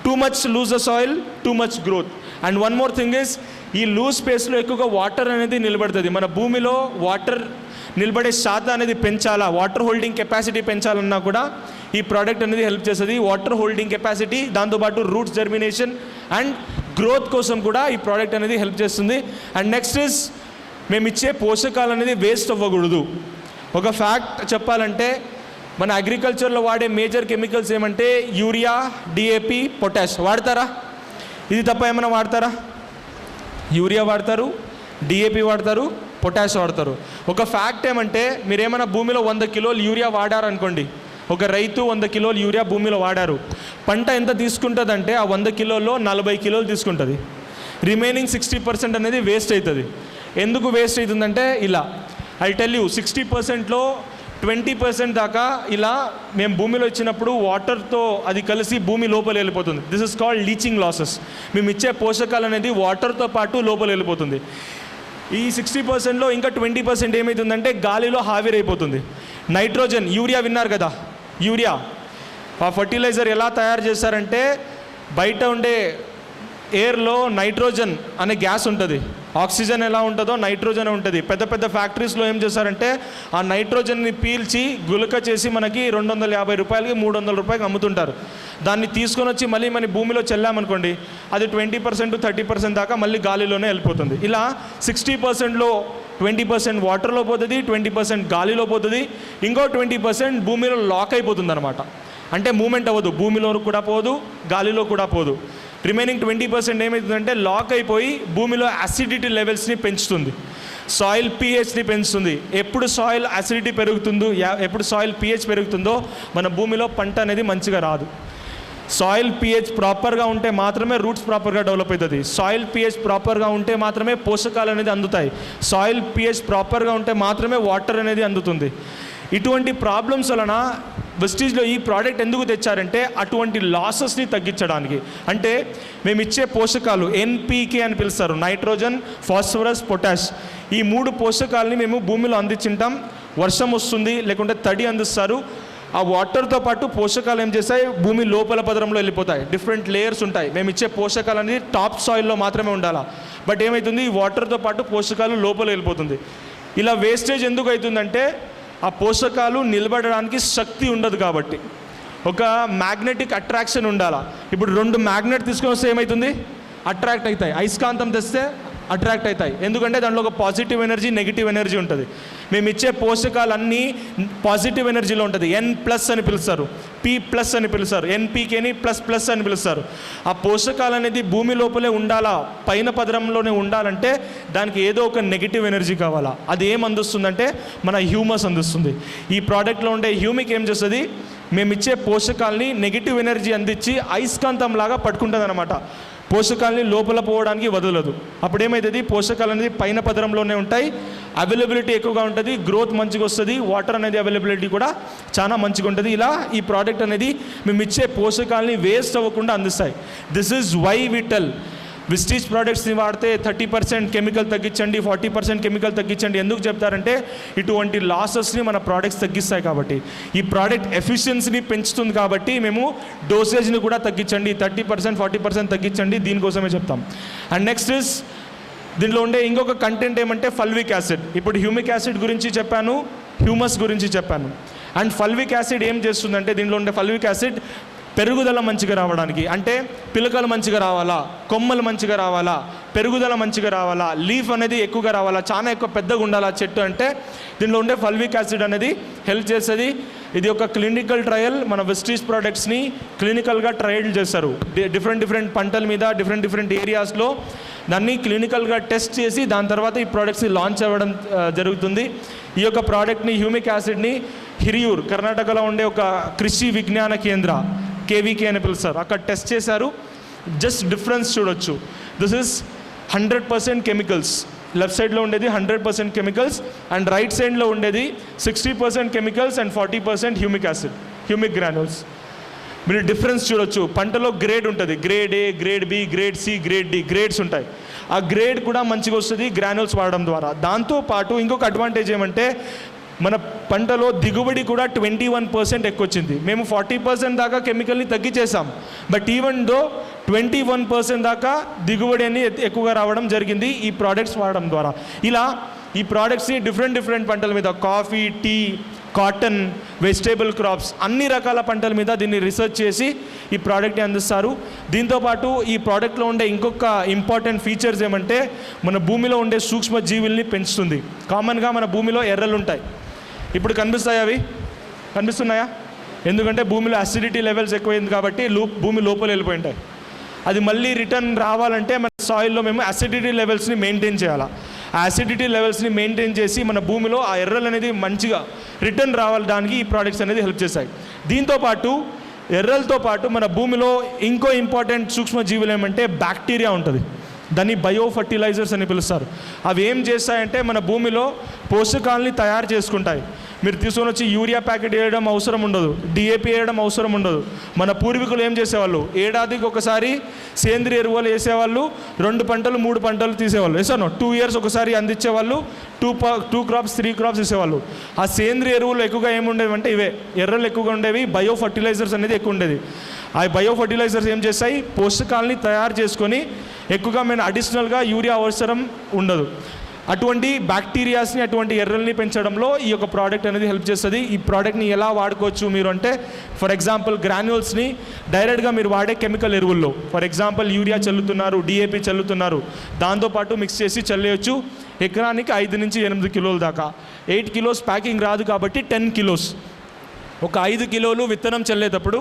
Too much lose the soil, too much growth. And one more thing is, ఈ లూజ్ స్పేస్లో ఎక్కువగా వాటర్ అనేది నిలబడుతుంది. మన భూమిలో వాటర్ నిలబడే శాతం అనేది పెంచాలా, వాటర్ హోల్డింగ్ కెపాసిటీ పెంచాలన్నా కూడా ఈ ప్రోడక్ట్ అనేది హెల్ప్ చేస్తుంది. వాటర్ హోల్డింగ్ కెపాసిటీ, దాంతోపాటు రూట్స్ జర్మినేషన్ అండ్ గ్రోత్ కోసం కూడా ఈ ప్రోడక్ట్ అనేది హెల్ప్ చేస్తుంది. అండ్ నెక్స్ట్ ఇస్, మేము ఇచ్చే పోషకాలు అనేది వేస్ట్ అవ్వకూడదు. ఒక ఫ్యాక్ట్ చెప్పాలంటే మన అగ్రికల్చర్లో వాడే మేజర్ కెమికల్స్ ఏమంటే యూరియా, డిఏపి, పొటాష్ వాడతారా? ఇది తప్ప ఏమైనా వాడతారా? యూరియా వాడతారు, డిఏపి వాడతారు, పొటాష్ వాడతారు. ఒక ఫ్యాక్ట్ ఏమంటే మీరేమైనా భూమిలో 100 కిలోలు యూరియా వాడారనుకోండి, ఒక రైతు 100 కిలోలు యూరియా భూమిలో వాడారు, పంట ఎంత తీసుకుంటుందంటే ఆ 100 కిలోల్లో 40 కిలోలు తీసుకుంటుంది. రిమైనింగ్ 60% అనేది వేస్ట్ అవుతుంది. ఎందుకు వేస్ట్ అవుతుందంటే ఇలా ఐ టెల్ యూ, 60%లో 20% దాకా ఇలా మేము భూమిలో ఇచ్చినప్పుడు వాటర్తో అది కలిసి భూమి లోపల వెళ్ళిపోతుంది. This is called leaching losses. మేము ఇచ్చే పోషకాలు అనేది వాటర్తో పాటు లోపల వెళ్ళిపోతుంది. ఈ 60%లో ఇంకా 20% ఏమవుతుందంటే గాలిలో ఆవిరైపోతుంది. నైట్రోజన్, యూరియా విన్నారు కదా, యూరియా ఆ ఫర్టిలైజర్ ఎలా తయారు చేస్తారంటే బయట ఉండే ఎయిర్లో నైట్రోజన్ అనే గ్యాస్ ఉంటుంది, ఆక్సిజన్ ఎలా ఉంటుందో నైట్రోజన్ ఉంటుంది. పెద్ద పెద్ద ఫ్యాక్టరీస్లో ఏం చేస్తారంటే ఆ నైట్రోజన్ని పీల్చి గులక చేసి మనకి 250 రూపాయలకి 300 రూపాయలకి అమ్ముతుంటారు. దాన్ని తీసుకొని వచ్చి మళ్ళీ మన భూమిలో చల్లామనుకోండి, అది 20% 30% దాకా మళ్ళీ గాలిలోనే వెళ్ళిపోతుంది. ఇలా 60%లో 20% వాటర్లో పోతుంది, 20% గాలిలో పోతుంది, ఇంకో 20% భూమిలో లాక్ అయిపోతుంది అనమాట. అంటే మూమెంట్ అవ్వదు, భూమిలో కూడా పోదు, గాలిలో కూడా పోదు. రిమైనింగ్ 20% ఏమవుతుందంటే లాక్ అయిపోయి భూమిలో అసిడిటీ లెవెల్స్ని పెంచుతుంది, సాయిల్ pHని పెంచుతుంది. ఎప్పుడు సాయిల్ అసిడిటీ పెరుగుతుందో, ఎప్పుడు సాయిల్ pH పెరుగుతుందో మన భూమిలో పంట అనేది మంచిగా రాదు. సాయిల్ pH ప్రాపర్గా ఉంటే మాత్రమే రూట్స్ ప్రాపర్గా డెవలప్ అవుతుంది. సాయిల్ pH ప్రాపర్గా ఉంటే మాత్రమే పోషకాలు అనేది అందుతాయి. సాయిల్ pH ప్రాపర్గా ఉంటే మాత్రమే వాటర్ అనేది అందుతుంది. ఇటువంటి ప్రాబ్లమ్స్ వలన వెస్టీజ్లో ఈ ప్రోడక్ట్ ఎందుకు తెచ్చారంటే అటువంటి లాసెస్ని తగ్గించడానికి. అంటే మేము ఇచ్చే పోషకాలు NPK అని పిలుస్తారు, నైట్రోజన్, ఫాస్ఫరస్, పొటాష్. ఈ 3 పోషకాలని మేము భూమిలో అందించుంటాం. వర్షం వస్తుంది లేకుంటే తడి అందిస్తారు. ఆ వాటర్తో పాటు పోషకాలు ఏం చేస్తాయి, భూమి లోపల పదరంలో వెళ్ళిపోతాయి. డిఫరెంట్ లేయర్స్ ఉంటాయి. మేము ఇచ్చే పోషకాలు అనేది టాప్ సాయిల్లో మాత్రమే ఉండాలి. బట్ ఏమవుతుంది, ఈ వాటర్తో పాటు పోషకాలు లోపల వెళ్ళిపోతుంది. ఇలా వేస్టేజ్ ఎందుకు అవుతుందంటే ఆ పోషకాలు నిలబడడానికి శక్తి ఉండదు కాబట్టి. ఒక మ్యాగ్నెటిక్ అట్రాక్షన్ ఉండాలా. ఇప్పుడు 2 మ్యాగ్నెట్ తీసుకొని వస్తే ఏమవుతుంది, అట్రాక్ట్ అవుతాయి. అయస్కాంతం తెస్తే అట్రాక్ట్ అవుతాయి. ఎందుకంటే దాంట్లో ఒక పాజిటివ్ ఎనర్జీ, నెగిటివ్ ఎనర్జీ ఉంటుంది. మేము ఇచ్చే పోషకాలన్నీ పాజిటివ్ ఎనర్జీలో ఉంటుంది. N+ అని పిలుస్తారు, P+ అని పిలుస్తారు, NPKని ++ అని పిలుస్తారు. ఆ పోషకాలు అనేది భూమి లోపలే ఉండాలా, పైన పదరంలోనే ఉండాలంటే దానికి ఏదో ఒక నెగిటివ్ ఎనర్జీ కావాలా. అది ఏం అందిస్తుందంటే మన హ్యూమస్ అందిస్తుంది. ఈ ప్రోడక్ట్లో ఉండే హ్యూమిక్ ఏం చేస్తుంది, మేము ఇచ్చే పోషకాలని నెగిటివ్ ఎనర్జీ అందించి అయస్కాంతం లాగా పట్టుకుంటుంది అనమాట. పోషకాలని లోపల పోవడానికి వదలదు. అప్పుడు ఏమవుతుంది, పోషకాలు అనేది పైన పదరంలోనే ఉంటాయి, అవైలబిలిటీ ఎక్కువగా ఉంటుంది, గ్రోత్ మంచిగా వస్తుంది, వాటర్ అనేది అవైలబిలిటీ కూడా చాలా మంచిగా ఉంటుంది. ఇలా ఈ ప్రోడక్ట్ అనేది మేము ఇచ్చే పోషకాలని వేస్ట్ అవ్వకుండా అందిస్తాయి. This is why we tell Vestige ప్రోడక్ట్స్ని వాడితే 30% కెమికల్ తగ్గించండి, 40% కెమికల్ తగ్గించండి. ఎందుకు చెప్తారంటే ఇటువంటి లాసెస్ని మన ప్రోడక్ట్స్ తగ్గిస్తాయి కాబట్టి. ఈ ప్రోడక్ట్ ఎఫిషియన్సీని పెంచుతుంది కాబట్టి మేము డోసేజ్ని కూడా తగ్గించండి, 30% 40% తగ్గించండి, దీనికోసమే చెప్తాం. అండ్ నెక్స్ట్ ఇస్ దీంట్లో ఉండే ఇంకొక కంటెంట్ ఏమంటే ఫల్విక్ యాసిడ్. ఇప్పుడు హ్యూమిక్ యాసిడ్ గురించి చెప్పాను, హ్యూమస్ గురించి చెప్పాను. అండ్ ఫల్విక్ యాసిడ్ ఏం చేస్తుందంటే దీంట్లో ఉండే ఫల్విక్ యాసిడ్ పెరుగుదల మంచిగా రావడానికి, అంటే పిలకలు మంచిగా రావాలా, కొమ్మలు మంచిగా రావాలా, పెరుగుదల మంచిగా రావాలా, లీఫ్ అనేది ఎక్కువగా రావాలా, చాలా ఎక్కువ పెద్దగా ఉండాలా చెట్టు అంటే దీనిలో ఉండే ఫల్విక్ యాసిడ్ అనేది హెల్ప్ చేస్తుంది. ఇది ఒక క్లినికల్ ట్రయల్. మన వెస్టీజ్ ప్రోడక్ట్స్ని క్లినికల్గా ట్రయల్ చేస్తారు. డిఫరెంట్ పంటల మీద డిఫరెంట్ ఏరియాస్లో దాన్ని క్లినికల్గా టెస్ట్ చేసి దాని తర్వాత ఈ ప్రోడక్ట్స్ని లాంచ్ అవ్వడం జరుగుతుంది. ఈ యొక్క ప్రోడక్ట్ని హ్యూమిక్ యాసిడ్ని హిరియూర్, కర్ణాటకలో ఉండే ఒక కృషి విజ్ఞాన కేంద్ర KVK అని పిలుస్తారు, అక్కడ టెస్ట్ చేశారు. జస్ట్ డిఫరెన్స్ చూడొచ్చు. This is 100% chemicals. లెఫ్ట్ సైడ్లో ఉండేది 100% కెమికల్స్ అండ్ రైట్ సైడ్లో ఉండేది 60% chemicals and 40% humic acid, humic granules. మీరు డిఫరెన్స్ చూడొచ్చు. పంటలో గ్రేడ్ ఉంటుంది, grade A, grade B, grade C, grade D, grades ఉంటాయి. ఆ గ్రేడ్ కూడా మంచిగా వస్తుంది గ్రాన్యూల్స్ వాడడం ద్వారా. దాంతోపాటు ఇంకొక అడ్వాంటేజ్ ఏమంటే మన పంటలో దిగుబడి కూడా 21% ఎక్కువ వచ్చింది. మేము 40% దాకా కెమికల్ని తగ్గించేసాం, బట్ ఈవెన్ దో 21% దాకా దిగుబడి అని ఎక్కువగా రావడం జరిగింది ఈ ప్రోడక్ట్స్ వాడడం ద్వారా. ఇలా ఈ ప్రోడక్ట్స్ని డిఫరెంట్ పంటల మీద, coffee, tea, cotton, vegetable crops, అన్ని రకాల పంటల మీద దీన్ని రీసెర్చ్ చేసి ఈ ప్రోడక్ట్ని అందిస్తారు. దీంతోపాటు ఈ ప్రోడక్ట్లో ఉండే ఇంకొక ఇంపార్టెంట్ ఫీచర్స్ ఏమంటే మన భూమిలో ఉండే సూక్ష్మ జీవుల్ని పెంచుతుంది. కామన్గా మన భూమిలో ఎర్రలు ఉంటాయి, ఇప్పుడు కనిపిస్తాయి, అవి కనిపిస్తున్నాయా? ఎందుకంటే భూమిలో అసిడిటీ లెవెల్స్ ఎక్కువైంది కాబట్టి భూమి లోపల వెళ్ళిపోయి ఉంటాయి. అది మళ్ళీ రిటర్న్ రావాలంటే మన సాయిల్లో మేము అసిడిటీ లెవెల్స్ని మెయింటైన్ చేయాలి. యాసిడిటీ లెవెల్స్ని మెయింటైన్ చేసి మన భూమిలో ఆ ఎర్రలు అనేది మంచిగా రిటర్న్ రావడానికి ఈ ప్రోడక్ట్స్ అనేది హెల్ప్ చేస్తాయి. దీంతోపాటు ఎర్రలతో పాటు మన భూమిలో ఇంకో ఇంపార్టెంట్ సూక్ష్మజీవులు ఏమంటే బ్యాక్టీరియా ఉంటుంది. దాన్ని బయో ఫర్టిలైజర్స్ అని పిలుస్తారు. అవి ఏం చేస్తాయంటే మన భూమిలో పోషకాలని తయారు చేసుకుంటాయి. మీరు తీసుకొని వచ్చి యూరియా ప్యాకెట్ వేయడం అవసరం ఉండదు, డిఏపి వేయడం అవసరం ఉండదు. మన పూర్వీకులు ఏం చేసేవాళ్ళు, ఏడాదికి ఒకసారి సేంద్రియ ఎరువులు వేసేవాళ్ళు, 2 పంటలు 3 పంటలు తీసేవాళ్ళు. వేసాను 2 ఇయర్స్ ఒకసారి అందించేవాళ్ళు, 2 క్రాప్స్ 3 క్రాప్స్ వేసేవాళ్ళు. ఆ సేంద్రియ ఎరువులు ఎక్కువగా ఏముండేవి అంటే ఇవే ఎర్రలు ఎక్కువగా ఉండేవి, బయో ఫర్టిలైజర్స్ అనేది ఎక్కువ ఉండేది. ఆ బయో ఫర్టిలైజర్స్ ఏం చేస్తాయి, పోషకాలని తయారు చేసుకొని ఎక్కువగా మేము అడిషనల్గా యూరియా అవసరం ఉండదు. అటువంటి బ్యాక్టీరియాస్ని అటువంటి ఎర్రల్ని పెంచడంలో ఈ యొక్క ప్రోడక్ట్ అనేది హెల్ప్ చేస్తుంది. ఈ ప్రోడక్ట్ని ఎలా వాడుకోవచ్చు మీరు అంటే, ఫర్ ఎగ్జాంపుల్ గ్రాన్యూల్స్ని డైరెక్ట్గా మీరు వాడే కెమికల్ ఎరువుల్లో, ఫర్ ఎగ్జాంపుల్ యూరియా చల్లుతున్నారు, డిఏపి చల్లుతున్నారు, దాంతోపాటు మిక్స్ చేసి చల్లేయచ్చు. ఎకరానికి 5 నుంచి 8 కిలోల దాకా. 8 కిలోస్ ప్యాకింగ్ రాదు కాబట్టి 10 కిలోస్. ఒక 5 కిలోలు విత్తనం చల్లేటప్పుడు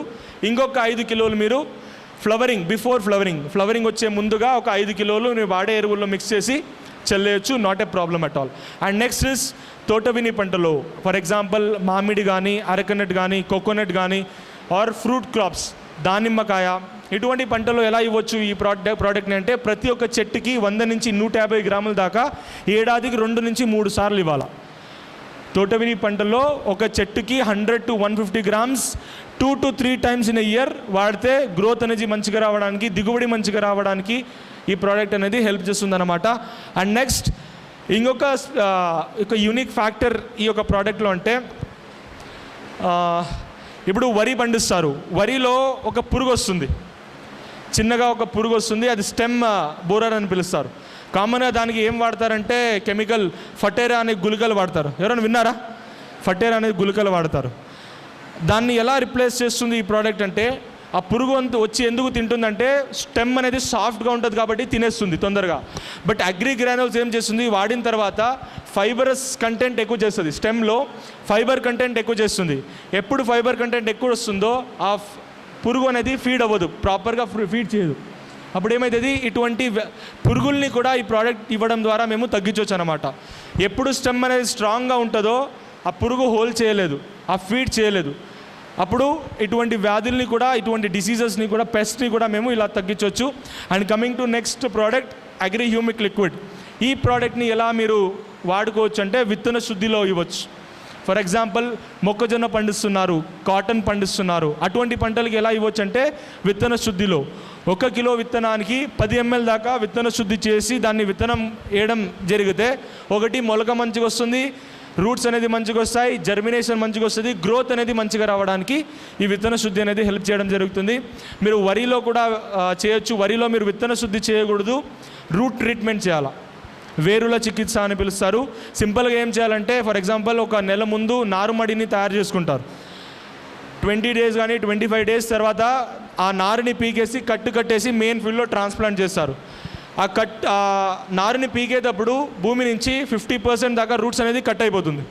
ఇంకొక 5 కిలోలు మీరు బిఫోర్ ఫ్లవరింగ్ వచ్చే ముందుగా ఒక 5 కిలోలు మీరు వాడే ఎరువుల్లో మిక్స్ చేసి చల్లేయచ్చు. Not a problem at all. And next is తోటవిని పంటలో, ఫర్ ఎగ్జాంపుల్ మామిడి కానీ, అరకనట్ కానీ, కోకోనట్ కానీ, ఆర్ ఫ్రూట్ క్రాప్స్, దానిమ్మకాయ, ఇటువంటి పంటలో ఎలా ఇవ్వచ్చు ఈ ప్రోడక్ట్ని అంటే, ప్రతి ఒక్క చెట్టుకి 100 నుంచి 150 గ్రాముల దాకా ఏడాదికి 2 నుంచి 3 సార్లు ఇవ్వాలి. తోటవిని పంటలో ఒక చెట్టుకి 100 to 150 grams 2 to 3 times in year వాడితే గ్రోత్ అనేది మంచిగా రావడానికి, దిగుబడి మంచిగా రావడానికి ఈ ప్రోడక్ట్ అనేది హెల్ప్ చేస్తుంది అన్నమాట. అండ్ నెక్స్ట్ ఇంకొక యూనిక్ ఫ్యాక్టర్ ఈ యొక్క ప్రోడక్ట్లో అంటే, ఇప్పుడు వరి పండిస్తారు, వరిలో ఒక పురుగు వస్తుంది, చిన్నగా ఒక పురుగు వస్తుంది, అది స్టెమ్ బోరర్ అని పిలుస్తారు. కామన్గా దానికి ఏం వాడతారంటే కెమికల్ ఫటేరా అనే గుళికలు వాడతారు. ఎవరైనా విన్నారా? ఫటేరా అనే గుళికలు వాడతారు. దాన్ని ఎలా రిప్లేస్ చేస్తుంది ఈ ప్రోడక్ట్ అంటే, ఆ పురుగు వచ్చి ఎందుకు తింటుందంటే స్టెమ్ అనేది సాఫ్ట్గా ఉంటుంది కాబట్టి తినేస్తుంది తొందరగా. బట్ అగ్రి గ్రాన్యూల్స్ ఏం చేస్తుంది, వాడిన తర్వాత ఫైబరస్ కంటెంట్ ఎక్కువ చేస్తుంది, స్టెమ్లో ఫైబర్ కంటెంట్ ఎక్కువ చేస్తుంది. ఎప్పుడు ఫైబర్ కంటెంట్ ఎక్కువ వస్తుందో ఆ పురుగు అనేది ఫీడ్ అవ్వదు, ప్రాపర్గా ఫీడ్ చేయదు. అప్పుడు ఏమవుతుంది, ఇటువంటి పురుగుల్ని కూడా ఈ ప్రోడక్ట్ ఇవ్వడం ద్వారా మేము తగ్గించవచ్చు అనమాట. ఎప్పుడు స్టెమ్ అనేది స్ట్రాంగ్గా ఉంటుందో ఆ పురుగు హోల్ చేయలేదు, ఆ ఫీడ్ చేయలేదు. అప్పుడు ఇటువంటి వ్యాధుల్ని కూడా, ఇటువంటి డిసీజెస్ని కూడా, పెస్ట్ని కూడా మేము ఇలా తగ్గించవచ్చు. And coming to next product, agri humic liquid. ఈ ప్రోడక్ట్ని ఎలా మీరు వాడుకోవచ్చు అంటే విత్తన శుద్ధిలో ఇవ్వచ్చు. ఫర్ ఎగ్జాంపుల్ మొక్కజొన్న పండిస్తున్నారు, కాటన్ పండిస్తున్నారు, అటువంటి పంటలకి ఎలా ఇవ్వచ్చు అంటే విత్తన శుద్ధిలో 1 కిలో విత్తనానికి 10 ml దాకా విత్తన శుద్ధి చేసి దాన్ని విత్తనం వేయడం జరిగితే, ఒకటి మొలక మంచిగా వస్తుంది, రూట్స్ అనేది మంచిగా వస్తాయి, జర్మినేషన్ మంచిగా వస్తుంది, గ్రోత్ అనేది మంచిగా రావడానికి ఈ విత్తన శుద్ధి అనేది హెల్ప్ చేయడం జరుగుతుంది. మీరు వరిలో కూడా చేయొచ్చు. వరిలో మీరు విత్తన శుద్ధి చేయకూడదు, రూట్ ట్రీట్మెంట్ చేయాలి, వేరుల చికిత్స అని పిలుస్తారు. సింపుల్గా ఏం చేయాలంటే, ఫర్ ఎగ్జాంపుల్ ఒక నెల ముందు నారుమడిని తయారు చేసుకుంటారు. 20 days కానీ 25 days తర్వాత ఆ నారుని పీకేసి కట్టేసి మెయిన్ ఫీల్డ్లో ట్రాన్స్ప్లాంట్ చేస్తారు. ఆ నారుని పీకేటప్పుడు భూమి నుంచి 50% దాకా రూట్స్ అనేది కట్ అయిపోతుంది.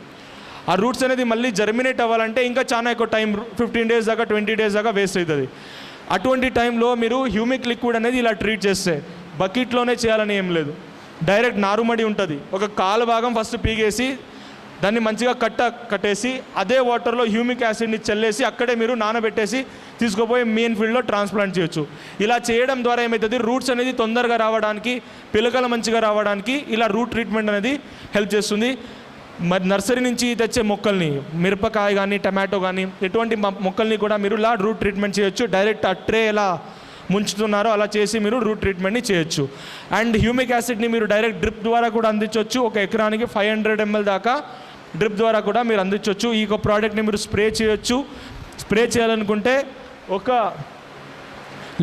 ఆ రూట్స్ అనేది మళ్ళీ జర్మినేట్ అవ్వాలంటే ఇంకా చాలా ఎక్కువ టైం, 15 days దాకా 20 days దాకా వేస్ట్ అవుతుంది. అటువంటి టైంలో మీరు హ్యూమిక్ లిక్విడ్ అనేది ఇలా ట్రీట్ చేస్తే, బకెట్లోనే చేయాలని ఏం లేదు, డైరెక్ట్ నారుమడి ఉంటుంది, ఒక కాలు భాగం ఫస్ట్ పీకేసి దాన్ని మంచిగా కట్టేసి అదే వాటర్లో హ్యూమిక్ యాసిడ్ని చల్లేసి అక్కడే మీరు నానబెట్టేసి తీసుకుపోయి మెయిన్ ఫీల్డ్లో ట్రాన్స్ప్లాంట్ చేయొచ్చు. ఇలా చేయడం ద్వారా ఏమవుతుంది, రూట్స్ అనేది తొందరగా రావడానికి, పిలకలు మంచిగా రావడానికి ఇలా రూట్ ట్రీట్మెంట్ అనేది హెల్ప్ చేస్తుంది. మరి నర్సరీ నుంచి తెచ్చే మొక్కల్ని, మిరపకాయ కానీ టమాటో కానీ ఎటువంటి మొక్కల్ని కూడా మీరు ఇలా రూట్ ట్రీట్మెంట్ చేయొచ్చు. డైరెక్ట్ ఆ ట్రే ఎలా ముంచుతున్నారో అలా చేసి మీరు రూట్ ట్రీట్మెంట్ని చేయొచ్చు. అండ్ హ్యూమిక్ యాసిడ్ని మీరు డైరెక్ట్ డ్రిప్ ద్వారా కూడా అందించవచ్చు. ఒక ఎకరానికి 500 ml దాకా డ్రిప్ ద్వారా కూడా మీరు అందించవచ్చు. ఈ యొక్క ప్రోడక్ట్ని మీరు స్ప్రే చేయొచ్చు. స్ప్రే చేయాలనుకుంటే 1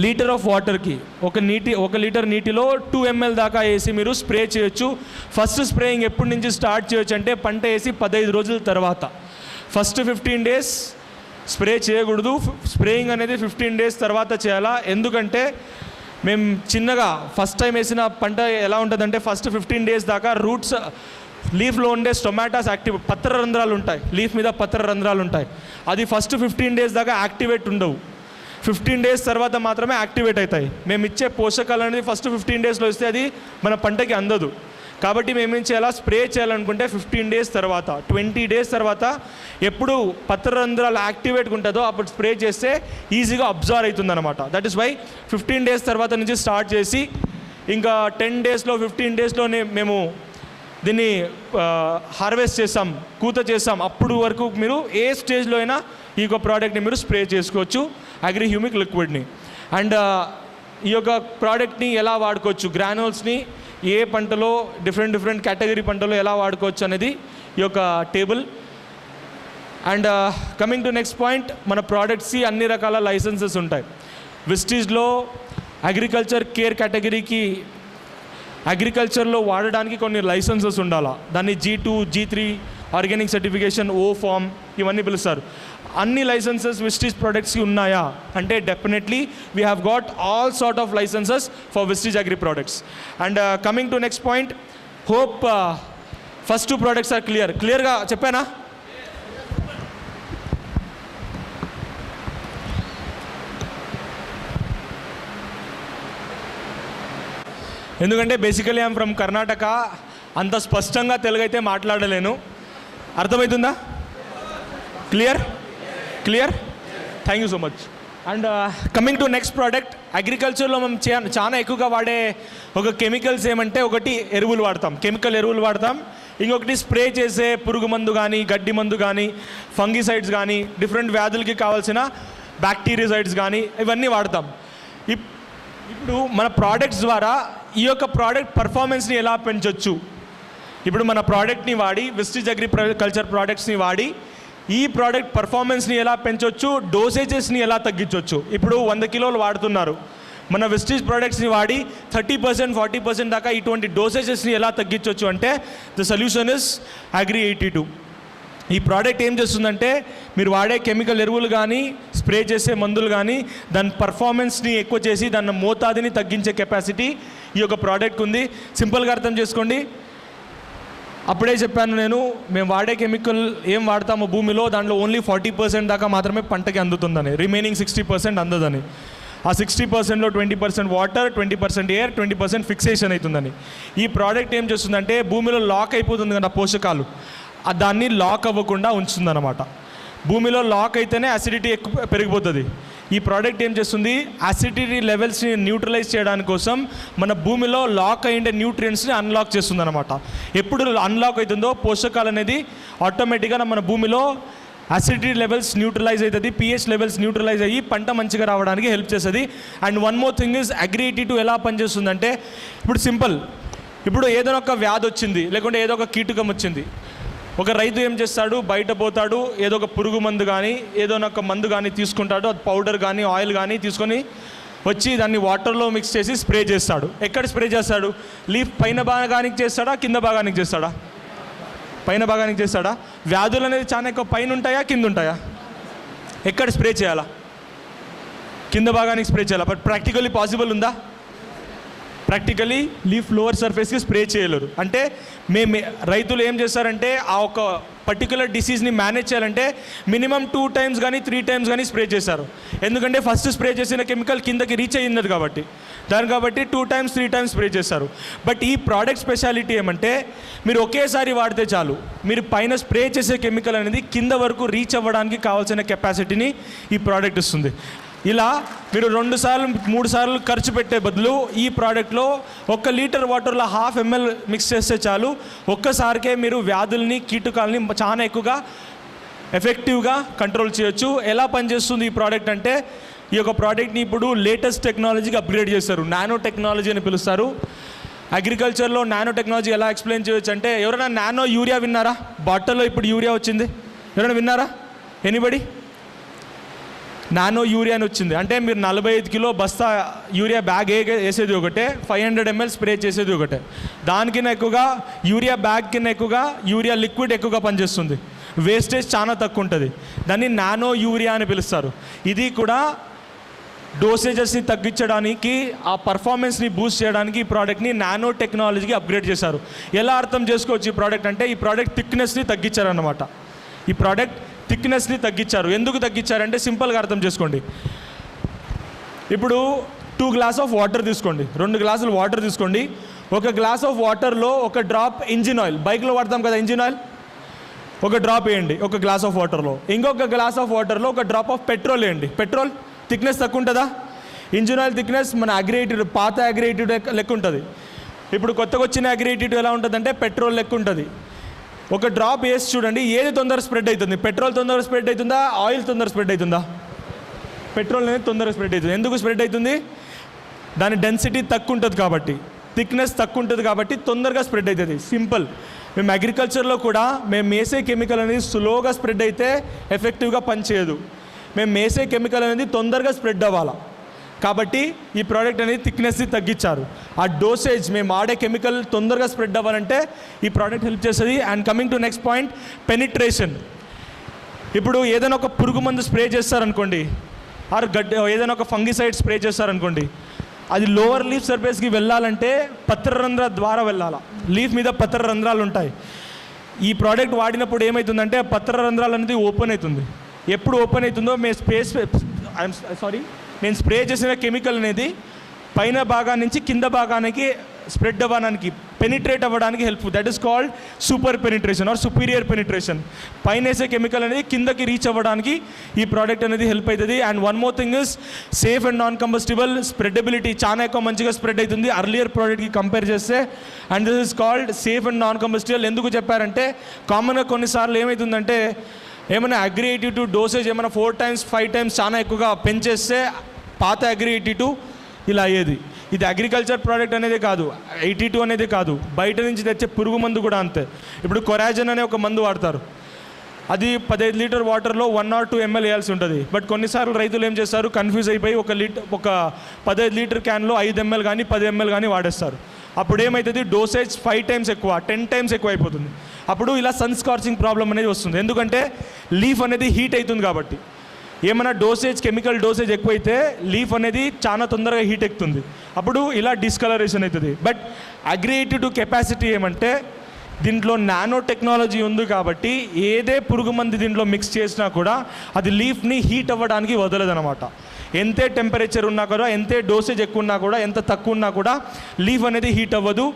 లీటర్ ఆఫ్ వాటర్కి 1 లీటర్ నీటిలో 2 ml దాకా వేసి మీరు స్ప్రే చేయొచ్చు. ఫస్ట్ స్ప్రేయింగ్ ఎప్పటి నుంచి స్టార్ట్ చేయొచ్చు అంటే పంట వేసి 15 రోజుల తర్వాత. ఫస్ట్ 15 days స్ప్రే చేయకూడదు, స్ప్రేయింగ్ అనేది 15 days తర్వాత చేయాలా. ఎందుకంటే మేము చిన్నగా ఫస్ట్ టైం వేసిన పంట ఎలా ఉంటుందంటే, ఫస్ట్ 15 days దాకా రూట్స్, లీఫ్లో ఉండే స్టొమాటాస్ పత్ర రంధ్రాలు ఉంటాయి, లీఫ్ మీద పత్ర రంధ్రాలు ఉంటాయి. అది ఫస్ట్ 15 days దాకా యాక్టివేట్ ఉండవు, 15 days తర్వాత మాత్రమే యాక్టివేట్ అవుతాయి. మేము ఇచ్చే పోషకాలు అనేది ఫస్ట్ 15 daysలో ఇస్తే అది మన పంటకి అందదు. కాబట్టి మేము ఏం చేయాలా, స్ప్రే చేయాలనుకుంటే 15 డేస్ తర్వాత 20 డేస్ తర్వాత ఎప్పుడు పత్రరంధ్రాలు యాక్టివేట్గా ఉంటుందో అప్పుడు స్ప్రే చేస్తే ఈజీగా అబ్జర్వ్ అవుతుంది అనమాట. దట్ ఈస్ వై 15 డేస్ తర్వాత నుంచి స్టార్ట్ చేసి ఇంకా 10 డేస్లో 15 డేస్లోనే మేము దీన్ని హార్వెస్ట్ చేస్తాం, కూత చేస్తాం. అప్పుడు వరకు మీరు ఏ స్టేజ్లో అయినా ఈ యొక్క ప్రోడక్ట్ని మీరు స్ప్రే చేసుకోవచ్చు, అగ్రి హ్యూమిక్ లిక్విడ్ని. అండ్ ఈ యొక్క ప్రోడక్ట్ని ఎలా వాడుకోవచ్చు, గ్రానోల్స్ని ఏ పంటలో డిఫరెంట్ కేటగిరీ పంటలో ఎలా వాడుకోవచ్చు అనేది ఈ యొక్క table. And coming to next point, మన ప్రోడక్ట్స్కి అన్ని రకాల లైసెన్సెస్ ఉంటాయి. విస్టీజ్లో అగ్రికల్చర్ కేర్ కేటగిరీకి అగ్రికల్చర్లో వాడడానికి కొన్ని లైసెన్సెస్ ఉండాలా. దాన్ని G2, G3 organic certification, O form ఇవన్నీ పిలుస్తారు. అన్ని లైసెన్సెస్ విస్టీజ్ ప్రోడక్ట్స్కి ఉన్నాయా అంటే definitely we have got all sort of licences for Vistees agri products. And coming to next point, hope first 2 products are క్లియర్గా చెప్పానా? ఎందుకంటే బేసికలీ ఐఎమ్ ఫ్రమ్ కర్ణాటక, అంత స్పష్టంగా తెలుగు అయితే మాట్లాడలేను. అర్థమవుతుందా? Clear? Thank you so much. And coming to next product, అగ్రికల్చర్లో మనం చాలా ఎక్కువగా వాడే ఒక కెమికల్స్ ఏమంటే, ఒకటి ఎరువులు వాడతాం, కెమికల్ ఎరువులు వాడతాం. ఇంకొకటి స్ప్రే చేసే పురుగు మందు కానీ, గడ్డి మందు కానీ, ఫంగిసైడ్స్ కానీ, డిఫరెంట్ వ్యాధులకి కావాల్సిన బ్యాక్టీరియాసైడ్స్ కానీ ఇవన్నీ వాడతాం. ఇప్పుడు మన ప్రోడక్ట్స్ ద్వారా ఈ యొక్క ప్రోడక్ట్ పర్ఫార్మెన్స్ని ఎలా పెంచవచ్చు, ఇప్పుడు మన ప్రోడక్ట్ని వాడి విస్టీజ్ అగ్రికల్చర్ ప్రోడక్ట్స్ని వాడి ఈ ప్రోడక్ట్ పర్ఫార్మెన్స్ని ఎలా పెంచవచ్చు, డోసేజెస్ని ఎలా తగ్గించవచ్చు. ఇప్పుడు 100 కిలోలు వాడుతున్నారు, మన విస్టీజ్ ప్రోడక్ట్స్ని వాడి 30%, 40% దాకా ఇటువంటి డోసేజెస్ని ఎలా తగ్గించవచ్చు అంటే ద సొల్యూషన్ ఇస్ అగ్రి 82. ఈ ప్రోడక్ట్ ఏం చేస్తుందంటే, మీరు వాడే కెమికల్ ఎరువులు కానీ, స్ప్రే చేసే మందులు కానీ, దాని పర్ఫార్మెన్స్ని ఎక్కువ చేసి దాని మోతాదుని తగ్గించే కెపాసిటీ ఈ యొక్క ప్రోడక్ట్ ఉంది. సింపుల్గా అర్థం చేసుకోండి. అప్పుడే చెప్పాను నేను, మేము వాడే కెమికల్ ఏం వాడతామో భూమిలో దాంట్లో ఓన్లీ 40% దాకా మాత్రమే పంటకి అందుతుందని, రిమైనింగ్ 60% అందదని. ఆ 60%లో 20% వాటర్, 20% ఎయిర్, 20% ఫిక్సేషన్ అవుతుందని. ఈ ప్రోడక్ట్ ఏం చేస్తుందంటే, భూమిలో లాక్ అయిపోతుంది కదా పోషకాలు, దాన్ని లాక్ అవ్వకుండా ఉంచుతుందన్నమాట. భూమిలో లాక్ అయితేనే అసిడిటీ ఎక్కువ పెరిగిపోతుంది. ఈ ప్రోడక్ట్ ఏం చేస్తుంది, అసిడిటీ లెవెల్స్ని న్యూట్రలైజ్ చేయడానికి కోసం మన భూమిలో లాక్ అయ్యే న్యూట్రియంట్స్ని అన్లాక్ చేస్తుంది అనమాట. ఎప్పుడు అన్లాక్ అవుతుందో పోషకాలు అనేది ఆటోమేటిక్గా మన భూమిలో అసిడిటీ లెవెల్స్ న్యూట్రలైజ్ అవుతుంది, pH లెవెల్స్ న్యూట్రలైజ్ అయ్యి పంట మంచిగా రావడానికి హెల్ప్ చేస్తుంది. And one more thing is agri 82 ఎలా పనిచేస్తుందంటే, ఇప్పుడు సింపుల్, ఇప్పుడు ఏదైనా ఒక వ్యాధి వచ్చింది, లేకుంటే ఏదో ఒక కీటకం వచ్చింది, ఒక రైతు ఏం చేస్తాడు, బయట పోతాడు, ఏదో ఒక పురుగు మందు కానీ, ఏదో ఒక మందు కానీ తీసుకుంటాడు, అది పౌడర్ కానీ ఆయిల్ కానీ తీసుకొని వచ్చి దాన్ని వాటర్లో మిక్స్ చేసి స్ప్రే చేస్తాడు. ఎక్కడ స్ప్రే చేస్తాడు, లీఫ్ పైన భాగానికి చేస్తాడా, కింద భాగానికి చేస్తాడా? పైన భాగానికి చేస్తాడా? వ్యాధులు అనేది చాలా ఎక్కువ పైన ఉంటాయా, కింద ఉంటాయా? ఎక్కడ స్ప్రే చేయాలా? కింద భాగానికి స్ప్రే చేయాలా. బట్ ప్రాక్టికల్లీ పాసిబుల్ ఉందా? ప్రాక్టికలీ లీఫ్ లోవర్ సర్ఫేస్కి స్ప్రే చేయలేరు. అంటే రైతులు ఏం చేస్తారంటే, ఆ ఒక పర్టికులర్ డిసీజ్ని మేనేజ్ చేయాలంటే మినిమం 2 times కానీ 3 times కానీ స్ప్రే చేస్తారు. ఎందుకంటే ఫస్ట్ స్ప్రే చేసిన కెమికల్ కిందకి రీచ్ అయ్యింది కాబట్టి 2 times 3 times స్ప్రే చేస్తారు. బట్ ఈ ప్రోడక్ట్ స్పెషాలిటీ ఏమంటే, మీరు ఒకేసారి వాడితే చాలు, మీరు పైన స్ప్రే చేసే కెమికల్ అనేది కింద వరకు రీచ్ అవ్వడానికి కావాల్సిన కెపాసిటీని ఈ ప్రోడక్ట్ ఇస్తుంది. ఇలా మీరు 2 సార్లు 3 సార్లు ఖర్చు పెట్టే బదులు ఈ ప్రోడక్ట్లో 1 లీటర్ వాటర్లో 1/2 ml మిక్స్ చేస్తే చాలు, ఒక్కసారికే మీరు వ్యాధుల్ని, కీటకాలని చాలా ఎక్కువగా ఎఫెక్టివ్గా కంట్రోల్ చేయొచ్చు. ఎలా పనిచేస్తుంది ఈ ప్రోడక్ట్ అంటే, ఈ యొక్క ప్రోడక్ట్ని ఇప్పుడు లేటెస్ట్ టెక్నాలజీకి అప్గ్రేడ్ చేస్తారు, నానో టెక్నాలజీ అని పిలుస్తారు. అగ్రికల్చర్లో నానో టెక్నాలజీ ఎలా ఎక్స్ప్లెయిన్ చేయొచ్చు అంటే, ఎవరైనా నానో యూరియా విన్నారా? బాటిల్లో ఇప్పుడు యూరియా వచ్చింది, ఎవరైనా విన్నారా? ఎనీబడి? నానో యూరియా అని వచ్చింది. అంటే మీరు 45 కిలో బస్తా యూరియా బ్యాగ్ వేసేది ఒకటే, 500 ml స్ప్రే చేసేది ఒకటే. దానికన్నా ఎక్కువగా యూరియా బ్యాగ్ కింద ఎక్కువగా యూరియా లిక్విడ్ ఎక్కువగా పనిచేస్తుంది, వేస్టేజ్ చాలా తక్కువ ఉంటుంది. దాన్ని నానో యూరియా అని పిలుస్తారు. ఇది కూడా డోసేజెస్ని తగ్గించడానికి, ఆ పర్ఫార్మెన్స్ని బూస్ట్ చేయడానికి ఈ ప్రోడక్ట్ని నానో టెక్నాలజీకి అప్గ్రేడ్ చేశారు. ఎలా అర్థం చేసుకోవచ్చు ఈ ప్రోడక్ట్ అంటే, ఈ ప్రోడక్ట్ థిక్నెస్ని తగ్గించారన్నమాట. ఈ ప్రోడక్ట్ థిక్నెస్ని తగ్గించారు. ఎందుకు తగ్గించారంటే సింపుల్గా అర్థం చేసుకోండి. ఇప్పుడు 2 గ్లాస్ ఆఫ్ వాటర్ తీసుకోండి, 2 గ్లాసులు వాటర్ తీసుకోండి, ఒక గ్లాస్ ఆఫ్ వాటర్లో ఒక డ్రాప్ ఇంజిన్ ఆయిల్, బైక్లో వాడతాం కదా ఇంజిన్ ఆయిల్, ఒక డ్రాప్ వేయండి ఒక గ్లాస్ ఆఫ్ వాటర్లో. ఇంకొక గ్లాస్ ఆఫ్ వాటర్లో ఒక డ్రాప్ ఆఫ్ పెట్రోల్ వేయండి. పెట్రోల్ థిక్నెస్ తక్కువ ఉంటుందా? ఇంజిన్ ఆయిల్ థిక్నెస్ మన అగ్రియేటెడ్, పాత అగ్రియేటెడ్ లెక్క ఉంటుంది. ఇప్పుడు కొత్తగా వచ్చిన అగ్రియేటెడ్ ఎలా ఉంటుందంటే పెట్రోల్ లెక్క ఉంటుంది. ఒక డ్రాప్ వేసి చూడండి, ఏది తొందరగా స్ప్రెడ్ అవుతుంది? పెట్రోల్ తొందరగా స్ప్రెడ్ అవుతుందా, ఆయిల్ తొందరగా స్ప్రెడ్ అవుతుందా? పెట్రోల్ అనేది తొందరగా స్ప్రెడ్ అవుతుంది. ఎందుకు స్ప్రెడ్ అవుతుంది? దాని డెన్సిటీ తక్కువ ఉంటుంది కాబట్టి, థిక్నెస్ తక్కువ ఉంటుంది కాబట్టి తొందరగా స్ప్రెడ్ అవుతుంది. సింపుల్. మేము అగ్రికల్చర్లో కూడా మేము వేసే కెమికల్ అనేది స్లోగా స్ప్రెడ్ అయితే ఎఫెక్టివ్గా పనిచేయదు. మేము వేసే కెమికల్ అనేది తొందరగా స్ప్రెడ్ అవ్వాలి కాబట్టి ఈ ప్రోడక్ట్ అనేది థిక్నెస్ని తగ్గించారు. ఆ డోసేజ్ మేము ఆడే కెమికల్ తొందరగా స్ప్రెడ్ అవ్వాలంటే ఈ ప్రోడక్ట్ హెల్ప్ చేస్తుంది. And coming to next point, penetration. ఇప్పుడు ఏదైనా ఒక పురుగు మందు స్ప్రే చేస్తారనుకోండి, ఆర్ ఏదైనా ఒక ఫంగిసైడ్ స్ప్రే చేస్తారనుకోండి, అది లోవర్ లీఫ్ సర్ఫేస్కి వెళ్ళాలంటే పత్రరంధ్ర ద్వారా వెళ్ళాలి. లీఫ్ మీద పత్రరంధ్రాలు ఉంటాయి. ఈ ప్రోడక్ట్ వాడినప్పుడు ఏమవుతుందంటే ఆ పత్రరంధ్రాలు అనేది ఓపెన్ అవుతుంది. ఎప్పుడు ఓపెన్ అవుతుందో నేను స్ప్రే చేసిన కెమికల్ అనేది పైన భాగాన్ని నుంచి కింద భాగానికి స్ప్రెడ్ అవ్వడానికి, పెనిట్రేట్ అవ్వడానికి help. That is called super penetration or superior penetration. పైన వేసే కెమికల్ అనేది కిందకి రీచ్ అవ్వడానికి ఈ ప్రోడక్ట్ అనేది హెల్ప్ అవుతుంది. And one more thing is safe and non combustible. Spreadability చాలా ఎక్కువ మంచిగా స్ప్రెడ్ అవుతుంది అర్లియర్ ప్రోడక్ట్కి కంపేర్ చేస్తే. And this is called safe and non combustible. ఎందుకు చెప్పారంటే కామన్గా కొన్నిసార్లు ఏమవుతుందంటే ఏమైనా అగ్రియేటివ్ డోసేజ్ ఏమైనా 4 times 5 times చాలా ఎక్కువగా పెంచేస్తే పాత అగ్రియేటివ్ ఇలా అయ్యేది. ఇది అగ్రికల్చర్ ప్రోడక్ట్ అనేది కాదు, 82 అనేది కాదు, బయట నుంచి తెచ్చే పురుగు మందు కూడా అంతే. ఇప్పుడు కొరాజన్ అనే ఒక మందు వాడతారు, అది 15 లీటర్ వాటర్లో 1 or 2 ml వేయాల్సి ఉంటుంది. బట్ కొన్నిసార్లు రైతులు ఏం చేస్తారు, కన్ఫ్యూజ్ అయిపోయి ఒక 15 లీటర్ క్యాన్లో 5 ml కానీ 10 ml కానీ వాడేస్తారు. అప్పుడు ఏమవుతుంది, డోసేజ్ 5 times ఎక్కువ, 10 times ఎక్కువ అయిపోతుంది. అప్పుడు ఇలా సన్ స్కార్చింగ్ ప్రాబ్లం అనేది వస్తుంది. ఎందుకంటే లీఫ్ అనేది హీట్ అవుతుంది కాబట్టి. ఏమైనా డోసేజ్, కెమికల్ డోసేజ్ ఎక్కువైతే లీఫ్ అనేది చాలా తొందరగా హీట్ ఎక్కుతుంది. అప్పుడు ఇలా డిస్కలరేషన్ అవుతుంది. బట్ అగ్రియేటివ్ కెపాసిటీ ఏమంటే దీంట్లో నానో టెక్నాలజీ ఉంది కాబట్టి ఏదే పురుగు మంది దీంట్లో మిక్స్ చేసినా కూడా అది లీఫ్ని హీట్ అవ్వడానికి వదలదనమాట. ఎంతే టెంపరేచర్ ఉన్నా కూడా, ఎంతే డోసేజ్ ఎక్కువ ఉన్నా కూడా, ఎంత తక్కువ ఉన్నా కూడా లీఫ్ అనేది హీట్ అవ్వదు.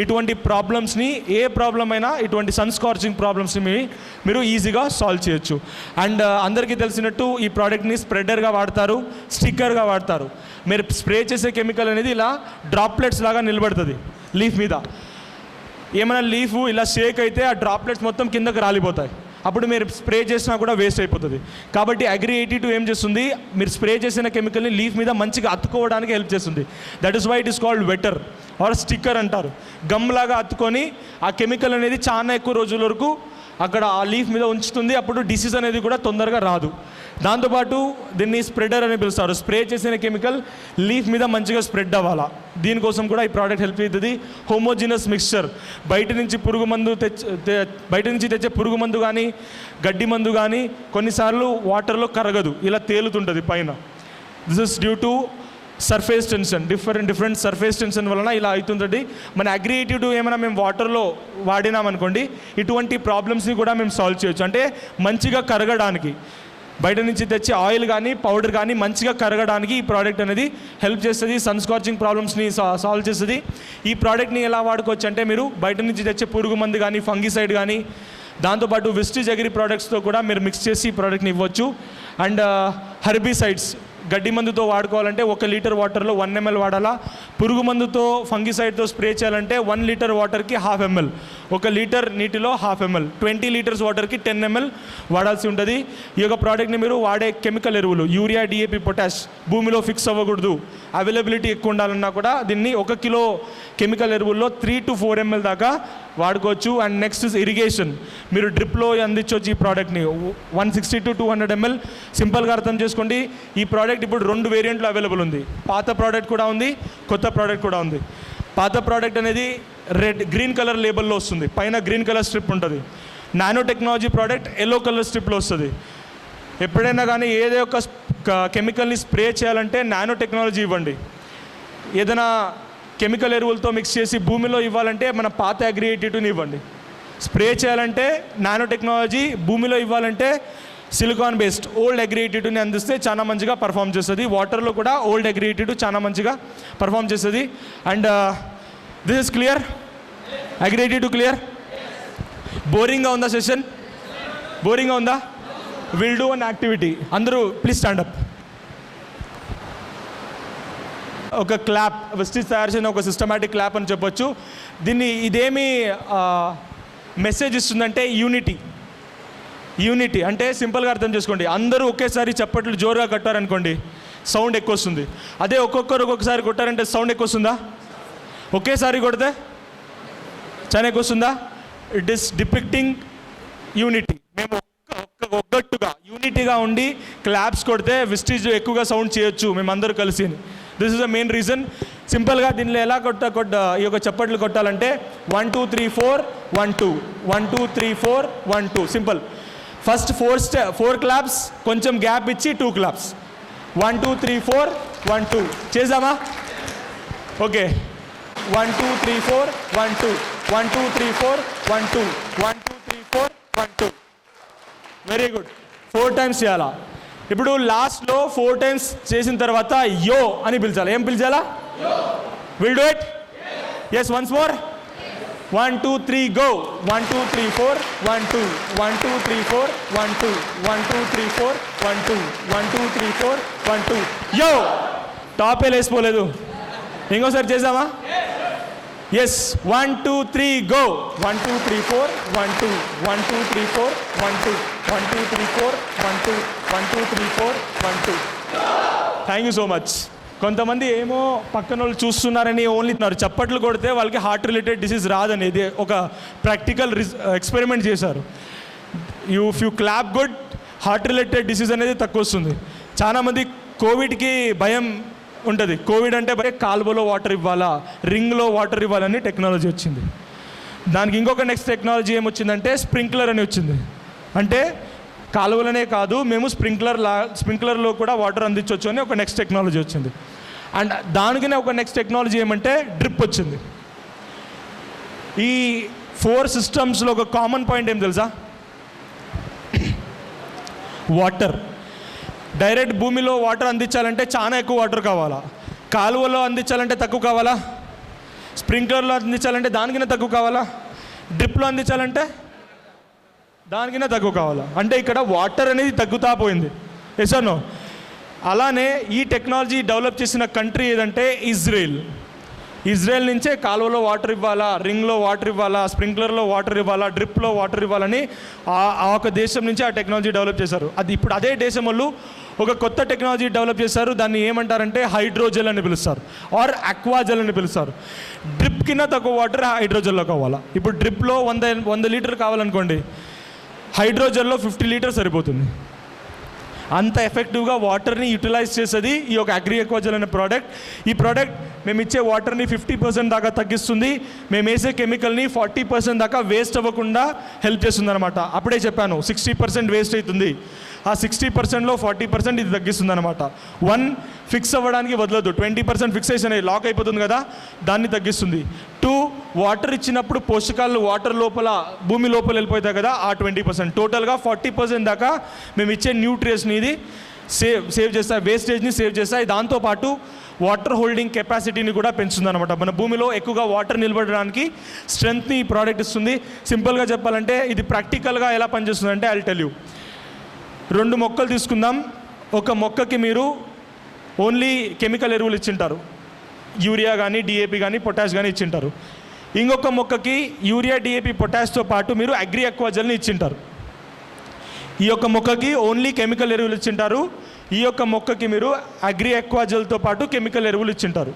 ఇటువంటి ప్రాబ్లమ్స్ని, ఏ ప్రాబ్లం అయినా ఇటువంటి సన్ స్కార్చింగ్ ప్రాబ్లమ్స్ని మీరు ఈజీగా సాల్వ్ చేయొచ్చు. అండ్ అందరికీ తెలిసినట్టు ఈ ప్రోడక్ట్ని స్ప్రెడర్గా వాడతారు, స్టిక్కర్గా వాడతారు. మీరు స్ప్రే చేసే కెమికల్ అనేది ఇలా డ్రాప్లెట్స్ లాగా నిలబడుతుంది లీఫ్ మీద. ఏమైనా లీఫ్ ఇలా షేక్ అయితే ఆ డ్రాప్లెట్స్ మొత్తం కిందకి రాలిపోతాయి. అప్పుడు మీరు స్ప్రే చేసినా కూడా వేస్ట్ అయిపోతుంది. కాబట్టి అగ్రి-82 ఏం చేస్తుంది, మీరు స్ప్రే చేసిన కెమికల్ని లీఫ్ మీద మంచిగా అతుక్కోవడానికి హెల్ప్ చేస్తుంది. That is why it is called wetter or sticker అంటారు. గమ్ లాగా అతుక్కొని ఆ కెమికల్ అనేది చాలా ఎక్కువ రోజుల వరకు అక్కడ ఆ లీఫ్ మీద ఉంచుతుంది. అప్పుడు డిసీజ్ అనేది కూడా తొందరగా రాదు. దాంతోపాటు దీన్ని స్ప్రెడర్ అని పిలుస్తారు. స్ప్రే చేసిన కెమికల్ లీఫ్ మీద మంచిగా స్ప్రెడ్ అవ్వాలా, దీనికోసం కూడా ఈ ప్రోడక్ట్ హెల్ప్ అవుతుంది. హోమోజినస్ మిక్స్చర్, బయట నుంచి తెచ్చే పురుగు మందు కానీ గడ్డి మందు కానీ కొన్నిసార్లు వాటర్లో కరగదు, ఇలా తేలుతుంటుంది పైన. This is due to surface tension, different surface tension వలన ఇలా అవుతుంటుంది. మన అగ్రి-82 ఏమైనా మేము వాటర్లో వాడినామనుకోండి, ఇటువంటి ప్రాబ్లమ్స్ని కూడా మేము సాల్వ్ చేయొచ్చు. అంటే మంచిగా కరగడానికి, బయట నుంచి తెచ్చే ఆయిల్ కానీ పౌడర్ కానీ మంచిగా కరగడానికి ఈ ప్రోడక్ట్ అనేది హెల్ప్ చేస్తుంది. సన్ స్కార్చింగ్ ప్రాబ్లమ్స్ని సాల్వ్ చేస్తుంది. ఈ ప్రోడక్ట్ని ఎలా వాడుకోవచ్చు అంటే, మీరు బయట నుంచి తెచ్చే పురుగు మందు కానీ ఫంగిసైడ్ కానీ దాంతోపాటు విస్టిజ్ అగ్రి ప్రోడక్ట్స్తో కూడా మీరు మిక్స్ చేసి ఈ ప్రోడక్ట్ని ఇవ్వచ్చు. అండ్ హెర్బిసైడ్స్, గడ్డి మందుతో వాడుకోవాలంటే 1 లీటర్ వాటర్లో 1 ml వాడాలా. పురుగు మందుతో ఫంగిసైడ్తో స్ప్రే చేయాలంటే 1 లీటర్ వాటర్కి 1/2 ml, 1 లీటర్ నీటిలో 1/2 ml, 20 లీటర్స్ వాటర్కి 10 ml వాడాల్సి ఉంటుంది. ఈ యొక్క ప్రోడక్ట్ని మీరు వాడే కెమికల్ ఎరువులు యూరియా, DAP, పొటాష్ భూమిలో ఫిక్స్ అవ్వకూడదు, అవైలబిలిటీ ఎక్కువ ఉండాలన్నా కూడా దీన్ని 1 కిలో కెమికల్ ఎరువుల్లో 3 to 4 ml దాకా వాడుకోవచ్చు. అండ్ నెక్స్ట్ ఇస్ ఇరిగేషన్, మీరు డ్రిప్లో అందించవచ్చు ఈ ప్రోడక్ట్ని 160 to 200 ml. సింపుల్గా అర్థం చేసుకోండి, ఈ ప్రోడక్ట్ ఇప్పుడు 2 వేరియంట్లు అవైలబుల్ ఉంది. పాత ప్రోడక్ట్ కూడా ఉంది, కొత్త ప్రోడక్ట్ కూడా ఉంది. పాత ప్రోడక్ట్ అనేది గ్రీన్ కలర్ లేబుల్లో వస్తుంది, పైన గ్రీన్ కలర్ స్ట్రిప్ ఉంటుంది. Nano technology product yellow colour స్ట్రిప్లో వస్తుంది. ఎప్పుడైనా కానీ ఏదో ఒక కెమికల్ని స్ప్రే చేయాలంటే నానో టెక్నాలజీ ఇవ్వండి. ఏదైనా కెమికల్ ఎరువులతో మిక్స్ చేసి భూమిలో ఇవ్వాలంటే మన పాత అగ్రి-82ని ఇవ్వండి. స్ప్రే చేయాలంటే నానో టెక్నాలజీ, భూమిలో ఇవ్వాలంటే సిలికాన్ బేస్డ్ ఓల్డ్ అగ్రి-82ని అందిస్తే చాలా మంచిగా పర్ఫామ్ చేస్తుంది. వాటర్లో కూడా ఓల్డ్ అగ్రి-82 చాలా మంచిగా పర్ఫామ్ చేస్తుంది. And this is clear? Agree to clear? బోరింగ్గా ఉందా సెషన్? బోరింగ్గా ఉందా? Will do an activity. అందరూ ప్లీజ్ స్టాండ్ అప్. ఒక క్లాప్, వెస్టీజ్ తయారు చేసిన ఒక సిస్టమాటిక్ క్లాప్ అని చెప్పొచ్చు. ఇదేమి మెసేజ్ ఇస్తుందంటే యూనిటీ అంటే సింపుల్గా అర్థం చేసుకోండి. అందరూ ఒకేసారి చప్పట్లు జోరుగా కొట్టారనుకోండి సౌండ్ ఎక్కువ వస్తుంది. అదే ఒక్కొక్కరు ఒక్కొక్కసారి కొట్టారంటే సౌండ్ ఎక్కువ వస్తుందా? ఒకేసారి కొడితే చాలా ఎక్కువ వస్తుందా? It is depicting unity. మేము ఒక్కట్టుగా యూనిటీగా ఉండి క్లాప్స్ కొడితే వెస్టీజ్ ఎక్కువగా సౌండ్ చేయొచ్చు మేమందరూ కలిసి. This is the main reason. సింపుల్గా దీనిలో ఎలా ఈ యొక్క చప్పట్లు కొట్టాలంటే 1 2 3 4 1 2 1 2 3 4 1 2 సింపుల్. ఫస్ట్ 4 క్లాప్స్, కొంచెం గ్యాప్ ఇచ్చి 2 క్లాప్స్. 1 2 3 4 1 2 చేద్దామా? ఓకే. 1 2 3 4 1 2 1 2 3 4 1 2 1 2 3 4 1 2. Very good. 4 టైమ్స్ చేయాలా? ఇప్పుడు లాస్ట్లో 4 టైమ్స్ చేసిన తర్వాత యో అని పిలిచాలి. ఏం పిలిచాలా? Will do it? Yes. Once more. 1 2 3 go. 1 2 3 4 1 2 1 2 3 4 1 2 1 2 3 4 1 2 1 2 3 4 1 2 యో. టాపే లేసిపోలేదు. ఇంకోసారి చేద్దామా? Yes. 1 2 3 go. 1 2 3 4 1 2 1 2 3 4 1 2 1 2 3 4 1 2 1 2 3 4 1 2. Thank you so much. కొంతమంది ఏమో పక్కన వాళ్ళు చూస్తున్నారని ఓన్లీ చప్పట్లు కొడితే వాళ్ళకి హార్ట్ రిలేటెడ్ డిసీజ్ రాదని ఇది ఒక ప్రాక్టికల్ ఎక్స్పెరిమెంట్ చేశారు. If you clap good heart related disease అనేది తక్కువ వస్తుంది. చాలామంది కోవిడ్కి భయం ఉంటుంది. కోవిడ్ అంటే కాలువలో వాటర్ ఇవ్వాలా, రింగ్లో వాటర్ ఇవ్వాలని టెక్నాలజీ వచ్చింది. దానికి ఇంకొక నెక్స్ట్ టెక్నాలజీ ఏమొచ్చిందంటే స్ప్రింక్లర్ అని వచ్చింది. అంటే కాలువలనే కాదు మేము స్ప్రింక్లర్లో కూడా వాటర్ అందించవచ్చు అని ఒక నెక్స్ట్ టెక్నాలజీ వచ్చింది. అండ్ దానికనే ఒక నెక్స్ట్ టెక్నాలజీ ఏమంటే డ్రిప్ వచ్చింది. ఈ 4 సిస్టమ్స్లో ఒక కామన్ పాయింట్ ఏం తెలుసా? వాటర్. డైరెక్ట్ భూమిలో వాటర్ అందించాలంటే చాలా ఎక్కువ వాటర్ కావాలా? కాలువలో అందించాలంటే తక్కువ కావాలా? స్ప్రింక్లర్లో అందించాలంటే దానికైనా తక్కువ కావాలా? డ్రిప్లో అందించాలంటే దానికైనా తక్కువ కావాలా? అంటే ఇక్కడ వాటర్ అనేది తగ్గుతా పోయింది. Yes or no? అలానే ఈ టెక్నాలజీ డెవలప్ చేసిన కంట్రీ ఏదంటే ఇజ్రాయెల్ నుంచే కాలువలో వాటర్ ఇవ్వాలా, రింగ్లో వాటర్ ఇవ్వాలా, స్ప్రింక్లర్లో వాటర్ ఇవ్వాలా, డ్రిప్లో వాటర్ ఇవ్వాలని ఆ ఒక దేశం నుంచి ఆ టెక్నాలజీ డెవలప్ చేశారు. అది ఇప్పుడు అదే దేశం వాళ్ళు ఒక కొత్త టెక్నాలజీ డెవలప్ చేశారు. దాన్ని ఏమంటారంటే హైడ్రోజెల్ అని పిలుస్తారు, ఆర్ అక్వాజెల్ అని పిలుస్తారు. డ్రిప్ కింద తక్కువ వాటర్ హైడ్రోజెల్లో కావాలా? ఇప్పుడు డ్రిప్లో 100 లీటర్ కావాలనుకోండి, హైడ్రోజెల్లో 50 లీటర్ సరిపోతుంది. అంత ఎఫెక్టివ్గా వాటర్ని యూటిలైజ్ చేసేది ఈ యొక్క అగ్రి అక్వాజెల్ అనే ప్రోడక్ట్. ఈ ప్రోడక్ట్ మేము ఇచ్చే వాటర్ని 50% దాకా తగ్గిస్తుంది. మేము వేసే కెమికల్ని 40% దాకా వేస్ట్ అవ్వకుండా హెల్ప్ చేస్తుంది అనమాట. అప్పుడే చెప్పాను 60% వేస్ట్ అవుతుంది. ఆ 60%లో 40% ఇది తగ్గిస్తుంది అనమాట. 1 ఫిక్స్ అవ్వడానికి వదలదు, 20% ఫిక్సేషన్ అయ్యి లాక్ అయిపోతుంది కదా, దాన్ని తగ్గిస్తుంది. 2 వాటర్ ఇచ్చినప్పుడు పోషకాలు వాటర్ లోపల భూమి లోపల వెళ్ళిపోతాయి కదా, ఆ 20%. టోటల్గా 40% దాకా మేము ఇచ్చే న్యూట్రియన్స్ని ఇది సేవ్ చేస్తాయి, వేస్టేజ్ని సేవ్ చేస్తాయి. దాంతోపాటు వాటర్ హోల్డింగ్ కెపాసిటీని కూడా పెంచుతుంది అనమాట. మన భూమిలో ఎక్కువగా వాటర్ నిలబడడానికి స్ట్రెంగ్త్ని ఈ ప్రోడక్ట్ ఇస్తుంది. సింపుల్గా చెప్పాలంటే ఇది ప్రాక్టికల్గా ఎలా పనిచేస్తుందంటే ఐల్ టెల్ యూ. 2 మొక్కలు తీసుకుందాం. ఒక మొక్కకి మీరు ఓన్లీ కెమికల్ ఎరువులు ఇచ్చింటారు, యూరియా కానీ డిఏపి కానీ పొటాష్ కానీ ఇచ్చింటారు. ఇంకొక మొక్కకి యూరియా డిఏపి పొటాష్తో పాటు మీరు అగ్రి అక్వాజెల్ని ఇచ్చింటారు. ఈ యొక్క మొక్కకి ఓన్లీ కెమికల్ ఎరువులు ఇచ్చింటారు, ఈ యొక్క మొక్కకి మీరు అగ్రి అక్వాజెల్తో పాటు కెమికల్ ఎరువులు ఇచ్చింటారు.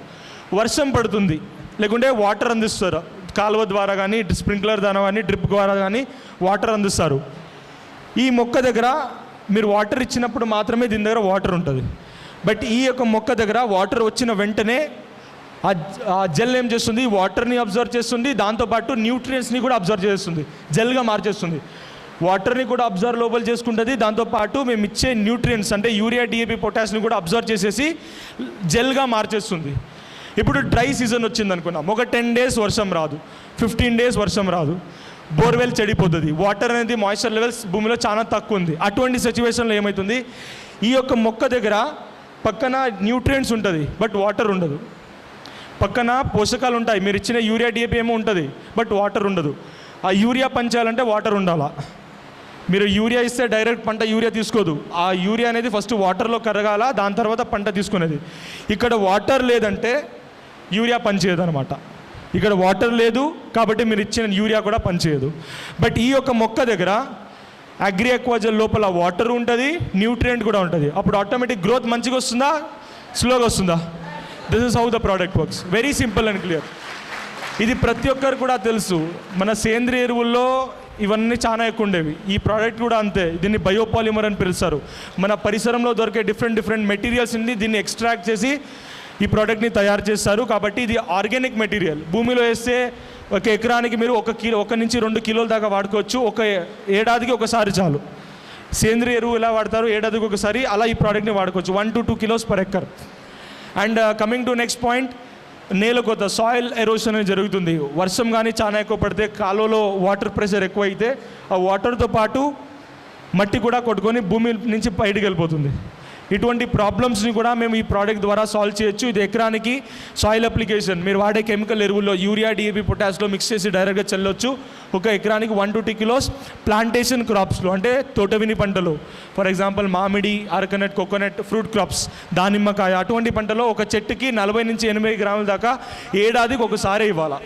వర్షం పడుతుంది, లేకుంటే వాటర్ అందిస్తారు, కాలువ ద్వారా కానీ స్ప్రింక్లర్ ద్వారా కానీ డ్రిప్ ద్వారా కానీ వాటర్ అందిస్తారు. ఈ మొక్క దగ్గర మీరు వాటర్ ఇచ్చినప్పుడు మాత్రమే దీని దగ్గర వాటర్ ఉంటుంది. బట్ ఈ యొక్క మొక్క దగ్గర వాటర్ వచ్చిన వెంటనే ఆ జెల్ ఏం చేస్తుంది, వాటర్ని అబ్జర్వ్ చేస్తుంది, దాంతోపాటు న్యూట్రియన్స్ని కూడా అబ్జర్వ్ చేస్తుంది, జెల్గా మార్చేస్తుంది. వాటర్ని కూడా అబ్జర్వ్ లోపల చేసుకుంటుంది, దాంతోపాటు మేము ఇచ్చే న్యూట్రియన్స్ అంటే యూరియా డిఏపి పొటాష్ని కూడా అబ్జర్వ్ చేసేసి జెల్గా మార్చేస్తుంది. ఇప్పుడు డ్రై సీజన్ వచ్చింది అనుకున్నాం, ఒక 10 days వర్షం రాదు, 15 days వర్షం రాదు, బోర్వెల్ చెడిపోతుంది, వాటర్ అనేది మాయిశ్చర్ లెవెల్స్ భూమిలో చాలా తక్కువ ఉంది. అటువంటి సిచ్యువేషన్లో ఏమవుతుంది, ఈ యొక్క మొక్క దగ్గర పక్కన న్యూట్రియంట్స్ ఉంటుంది బట్ వాటర్ ఉండదు. పక్కన పోషకాలు ఉంటాయి. మీరు ఇచ్చిన యూరియా డిఏపి ఏమో ఉంటుంది, బట్ వాటర్ ఉండదు. ఆ యూరియా పంచాలంటే వాటర్ ఉండాలా. మీరు యూరియా ఇస్తే డైరెక్ట్ పంట యూరియా తీసుకోదు. ఆ యూరియా అనేది ఫస్ట్ వాటర్లో కరగాల, దాని తర్వాత పంట తీసుకునేది. ఇక్కడ వాటర్ లేదంటే యూరియా పనిచేయదు అనమాట. ఇక్కడ వాటర్ లేదు కాబట్టి మీరు ఇచ్చిన యూరియా కూడా పనిచేయదు. బట్ ఈ యొక్క మొక్క దగ్గర అగ్రి ఎక్వాజల్ లోపల వాటర్ ఉంటుంది, న్యూట్రియంట్ కూడా ఉంటుంది. అప్పుడు ఆటోమేటిక్ గ్రోత్ మంచిగా వస్తుందా, స్లోగా వస్తుందా? This is how the product works. Very simple and clear. ఇది ప్రతి ఒక్కరు కూడా తెలుసు. మన సేంద్రియ ఎరువుల్లో ఇవన్నీ చాలా ఎక్కువ ఉండేవి. ఈ ప్రోడక్ట్ కూడా అంతే. దీన్ని బయోపాలిమర్ అని పిలుస్తారు. మన పరిసరంలో దొరికే డిఫరెంట్ మెటీరియల్స్ ఉంది, దీన్ని ఎక్స్ట్రాక్ట్ చేసి ఈ ప్రోడక్ట్ని తయారు చేస్తారు. కాబట్టి ఇది ఆర్గానిక్ మెటీరియల్. భూమిలో వేస్తే ఒక ఎకరానికి మీరు 1 నుంచి 2 కిలోల దాకా వాడుకోవచ్చు. ఒక ఏడాదికి ఒకసారి చాలు. సేంద్రియ ఎరువు ఎలా వాడతారు, ఏడాదికి ఒకసారి, అలా ఈ ప్రోడక్ట్ని వాడుకోవచ్చు. 1 to 2 kilos per acre. And coming to next point, నేల కొత్త సాయిల్ ఎరోషన్ అనేది జరుగుతుంది. వర్షం కానీ చాలా ఎక్కువ పడితే, కాలువలో వాటర్ ప్రెషర్ ఎక్కువ అయితే ఆ వాటర్తో పాటు మట్టి కూడా కొట్టుకొని భూమి నుంచి బయటికి వెళ్ళిపోతుంది. ఇటువంటి ప్రాబ్లమ్స్ని కూడా మేము ఈ ప్రోడక్ట్ ద్వారా సాల్వ్ చేయొచ్చు. ఇది ఎకరానికి సాయిల్ అప్లికేషన్ మీరు వాడే కెమికల్ ఎరువుల్లో యూరియా, డిఏపి, పొటాష్లో మిక్స్ చేసి డైరెక్ట్గా చల్లొచ్చు. ఒక ఎకరానికి 1 to 2 kilos. ప్లాంటేషన్ క్రాప్స్లో అంటే తోటవిని పంటలు, ఫర్ ఎగ్జాంపుల్ మామిడి, అరకనట్, కోకోనట్, ఫ్రూట్ క్రాప్స్, దానిమ్మకాయ, అటువంటి పంటలో ఒక చెట్టుకి 40 నుంచి 80 గ్రాముల దాకా ఏడాదికి ఒకసారి ఇవ్వాలి.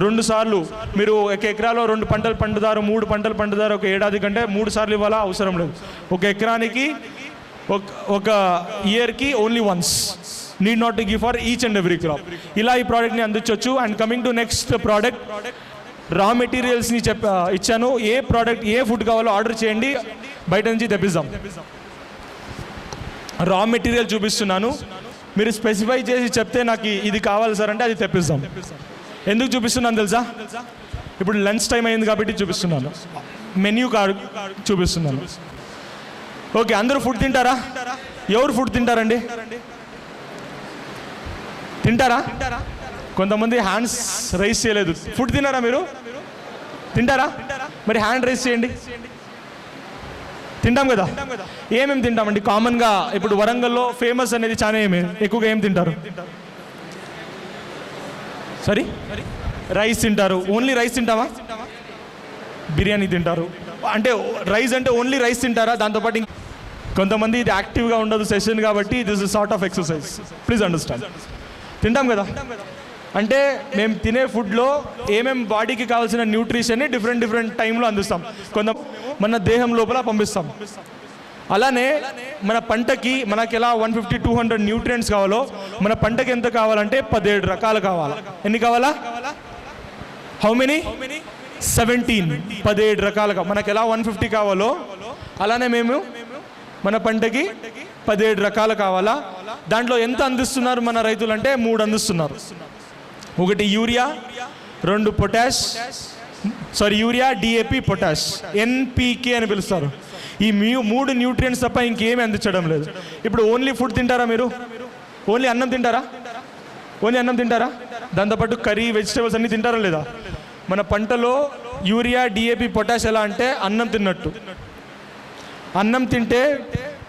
2 సార్లు మీరు ఒక ఎకరాలో 2 పంటలు పండుతారు, 3 పంటలు పండుతారు ఒక ఏడాది కంటే 3 సార్లు ఇవ్వాలా అవసరం లేదు. ఒక ఎకరానికి ఒక ఇయర్కి only once. Need not to give for each and every crop. ఇలా ఈ ప్రోడక్ట్ని అందించవచ్చు. And coming to next product, రా మెటీరియల్స్ని ఇచ్చాను. ఏ ప్రోడక్ట్, ఏ ఫుడ్ కావాలో ఆర్డర్ చేయండి, బయట నుంచి తెప్పిద్దాం. రా మెటీరియల్ చూపిస్తున్నాను. మీరు స్పెసిఫై చేసి చెప్తే నాకు ఇది కావాలి సార్ అంటే అది తెప్పిస్తాం. ఎందుకు చూపిస్తున్నాను తెలుసా? ఇప్పుడు లంచ్ టైం అయింది కాబట్టి చూపిస్తున్నాను. మెన్యూ కార్డ్ చూపిస్తున్నాను. ఓకే, అందరూ ఫుడ్ తింటారా? ఎవరు ఫుడ్ తింటారండి? తింటారా? కొంతమంది హ్యాండ్స్ రైస్ చేయలేదు. ఫుడ్ తిన్నారా మీరు? తింటారా? మరి హ్యాండ్ రైస్ చేయండి. తింటాం కదా. ఏమేమి తింటామండి కామన్గా? ఇప్పుడు వరంగల్లో ఫేమస్ అనేది చాలా ఎక్కువగా ఏం తింటారు? సరే, రైస్ తింటారు. ఓన్లీ రైస్ తింటావా? బిర్యానీ తింటారు. అంటే రైస్ అంటే ఓన్లీ రైస్ తింటారా? దాంతోపాటు కొంతమంది ఇది యాక్టివ్గా ఉండదు సెషన్ కాబట్టి this is sort of exercise. Please understand. తింటాం కదా. అంటే మేము తినే ఫుడ్లో ఏమేమి బాడీకి కావాల్సిన న్యూట్రిషన్ని డిఫరెంట్ టైంలో అందిస్తాం. మన దేహం లోపల పంపిస్తాం. అలానే మన పంటకి మనకి ఎలా 150-200 న్యూట్రియంట్స్ కావాలో మన పంటకి ఎంత కావాలంటే 17 రకాలు కావాలా. ఎన్ని కావాలా? How many? 17. 17 రకాలుగా. మనకి ఎలా 150 కావాలో అలానే మేము మన పంటకి 17 రకాలు కావాలా. దాంట్లో ఎంత అందిస్తున్నారు మన రైతులు అంటే 3 అందిస్తున్నారు. ఒకటి urea, 2 potash, urea, DAP, potash, NPK అని పిలుస్తారు. ఈ 3 న్యూట్రియంట్స్ తప్ప ఇంకేమీ అందించడం లేదు. ఇప్పుడు ఓన్లీ ఫుడ్ తింటారా మీరు? ఓన్లీ అన్నం తింటారా? ఓన్లీ అన్నం తింటారా? దాంతోపాటు కర్రీ, వెజిటేబుల్స్ అన్నీ తింటారా లేదా? మన పంటలో యూరియా, డిఏపి, పొటాష్ ఎలా అంటే అన్నం తిన్నట్టు. అన్నం తింటే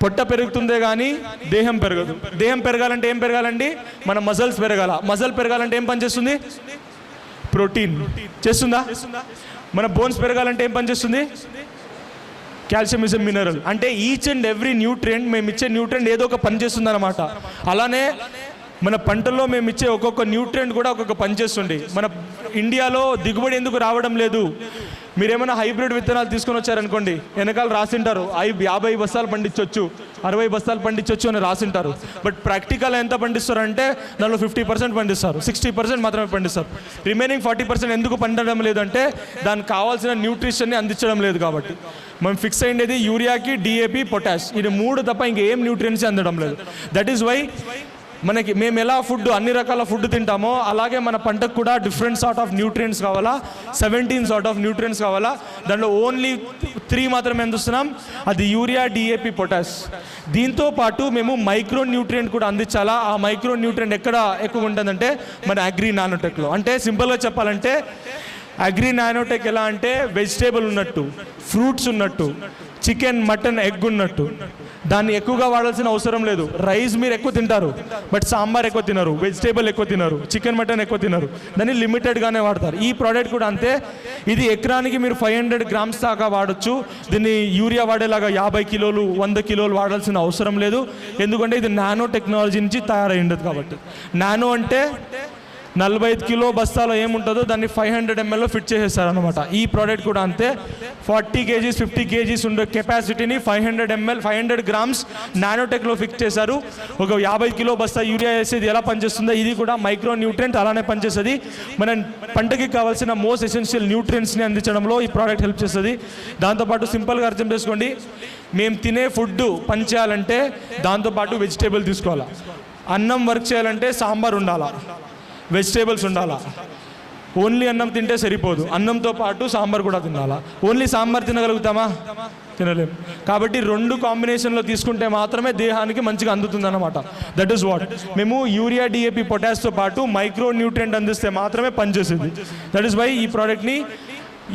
పొట్ట పెరుగుతుందే కానీ దేహం పెరగదు. దేహం పెరగాలంటే ఏం పెరగాలండి? మన మజిల్స్ పెరగాల. మజిల్ పెరగాలంటే ఏం పని చేస్తుంది? ప్రోటీన్ చేస్తుందా? మన బోన్స్ పెరగాలంటే ఏం పని చేస్తుంది? Calcium is a mineral. అంటే ఈచ్ అండ్ ఎవ్రీ న్యూట్రియంట్, మేము ఇచ్చే న్యూట్రియంట్ ఏదో ఒక పని చేస్తుంది అనమాట. అలానే మన పంటల్లో మేము ఇచ్చే ఒక్కొక్క న్యూట్రియంట్ కూడా ఒక్కొక్క పని చేస్తుంది. మన ఇండియాలో దిగుబడి ఎందుకు రావడం లేదు? మీరేమైనా హైబ్రిడ్ విత్తనాలు తీసుకొని వచ్చారనుకోండి, వెనకాల రాసింటారు 50 బస్తాలు పండించవచ్చు, 60 బస్తాలు పండించవచ్చు అని రాసింటారు. బట్ ప్రాక్టికల్ ఎంత పండిస్తారంటే దానిలో 50% పండిస్తారు, 60% మాత్రమే పండిస్తారు. రిమైనింగ్ 40% ఎందుకు పండడం లేదంటే దానికి కావాల్సిన న్యూట్రిషన్ని అందించడం లేదు. కాబట్టి మనం ఫిక్స్ అయ్యేది యూరియాకి, డిఏపి, పొటాష్, ఇది 3 తప్ప ఇంకేం న్యూట్రియంట్స్ అందడం లేదు. దట్ ఈస్ వై మనకి మేము ఎలా ఫుడ్, అన్ని రకాల ఫుడ్ తింటామో అలాగే మన పంటకు కూడా డిఫరెంట్ సార్ట్ ఆఫ్ న్యూట్రియంట్స్ కావాలా. 17 సార్ట్ ఆఫ్ న్యూట్రియంట్స్ కావాలా. దాంట్లో ఓన్లీ 3 మాత్రమే అందిస్తున్నాం, అది యూరియా, డిఏపి, పొటాష్. దీంతో పాటు మేము మైక్రో న్యూట్రియంట్ కూడా అందించాలా. ఆ మైక్రో న్యూట్రియంట్ ఎక్కడ ఎక్కువ ఉంటుందంటే మన అగ్రి నానోటెక్లో. అంటే సింపుల్గా చెప్పాలంటే అగ్రి నానోటెక్ ఎలా అంటే వెజిటేబుల్ ఉన్నట్టు, ఫ్రూట్స్ ఉన్నట్టు, చికెన్, మటన్, ఎగ్ ఉన్నట్టు, దాన్ని ఎక్కువగా వాడాల్సిన అవసరం లేదు. రైస్ మీరు ఎక్కువ తింటారు, బట్ సాంబార్ ఎక్కువ తినరు, వెజిటేబుల్ ఎక్కువ తినరు, చికెన్ మటన్ ఎక్కువ తినరు, దాన్ని లిమిటెడ్గానే వాడతారు. ఈ ప్రోడక్ట్ కూడా అంతే. ఇది ఎకరానికి మీరు 500 గ్రామ్స్ దాకా వాడచ్చు. దీన్ని యూరియా వాడేలాగా 50 కిలోలు 100 కిలోలు వాడాల్సిన అవసరం లేదు. ఎందుకంటే ఇది నానో టెక్నాలజీ నుంచి తయారై ఉండదు కాబట్టి. నానో అంటే 45 కిలో బస్తాలో ఏముంటుందో దాన్ని 500 ml ఫిట్ చేసేస్తారనమాట. ఈ ప్రోడక్ట్ కూడా అంతే. 40 kgs 50 kgs ఉండే కెపాసిటీని 500 గ్రామ్స్ నానోటెక్లో ఫిక్స్ చేశారు. ఒక 50 కిలో బస్తా యూరియా వేసేది ఎలా పనిచేస్తుందో ఇది కూడా మైక్రో న్యూట్రియంట్ అలానే పనిచేస్తుంది. మన పంటకి కావాల్సిన మోస్ట్ ఎసెన్షియల్ న్యూట్రియంట్స్ని అందించడంలో ఈ ప్రోడక్ట్ హెల్ప్ చేస్తుంది. దాంతోపాటు సింపుల్గా అర్థం చేసుకోండి, మేము తినే ఫుడ్ పనిచేయాలంటే దాంతోపాటు వెజిటేబుల్ తీసుకోవాలా. అన్నం వర్క్ చేయాలంటే సాంబార్ ఉండాలా, వెజిటేబుల్స్ ఉండాలా. ఓన్లీ అన్నం తింటే సరిపోదు, అన్నంతో పాటు సాంబార్ కూడా తినాలా. ఓన్లీ సాంబార్ తినగలుగుతామా? తినలేం. కాబట్టి 2 కాంబినేషన్లో తీసుకుంటే మాత్రమే దేహానికి మంచిగా అందుతుంది అన్నమాట. దట్ ఈస్ వాట్ మేము యూరియా డిఏపి పొటాష్తో పాటు మైక్రో న్యూట్రియంట్ అందిస్తే మాత్రమే పనిచేసేది. దట్ ఈస్ వై ఈ ప్రోడక్ట్ని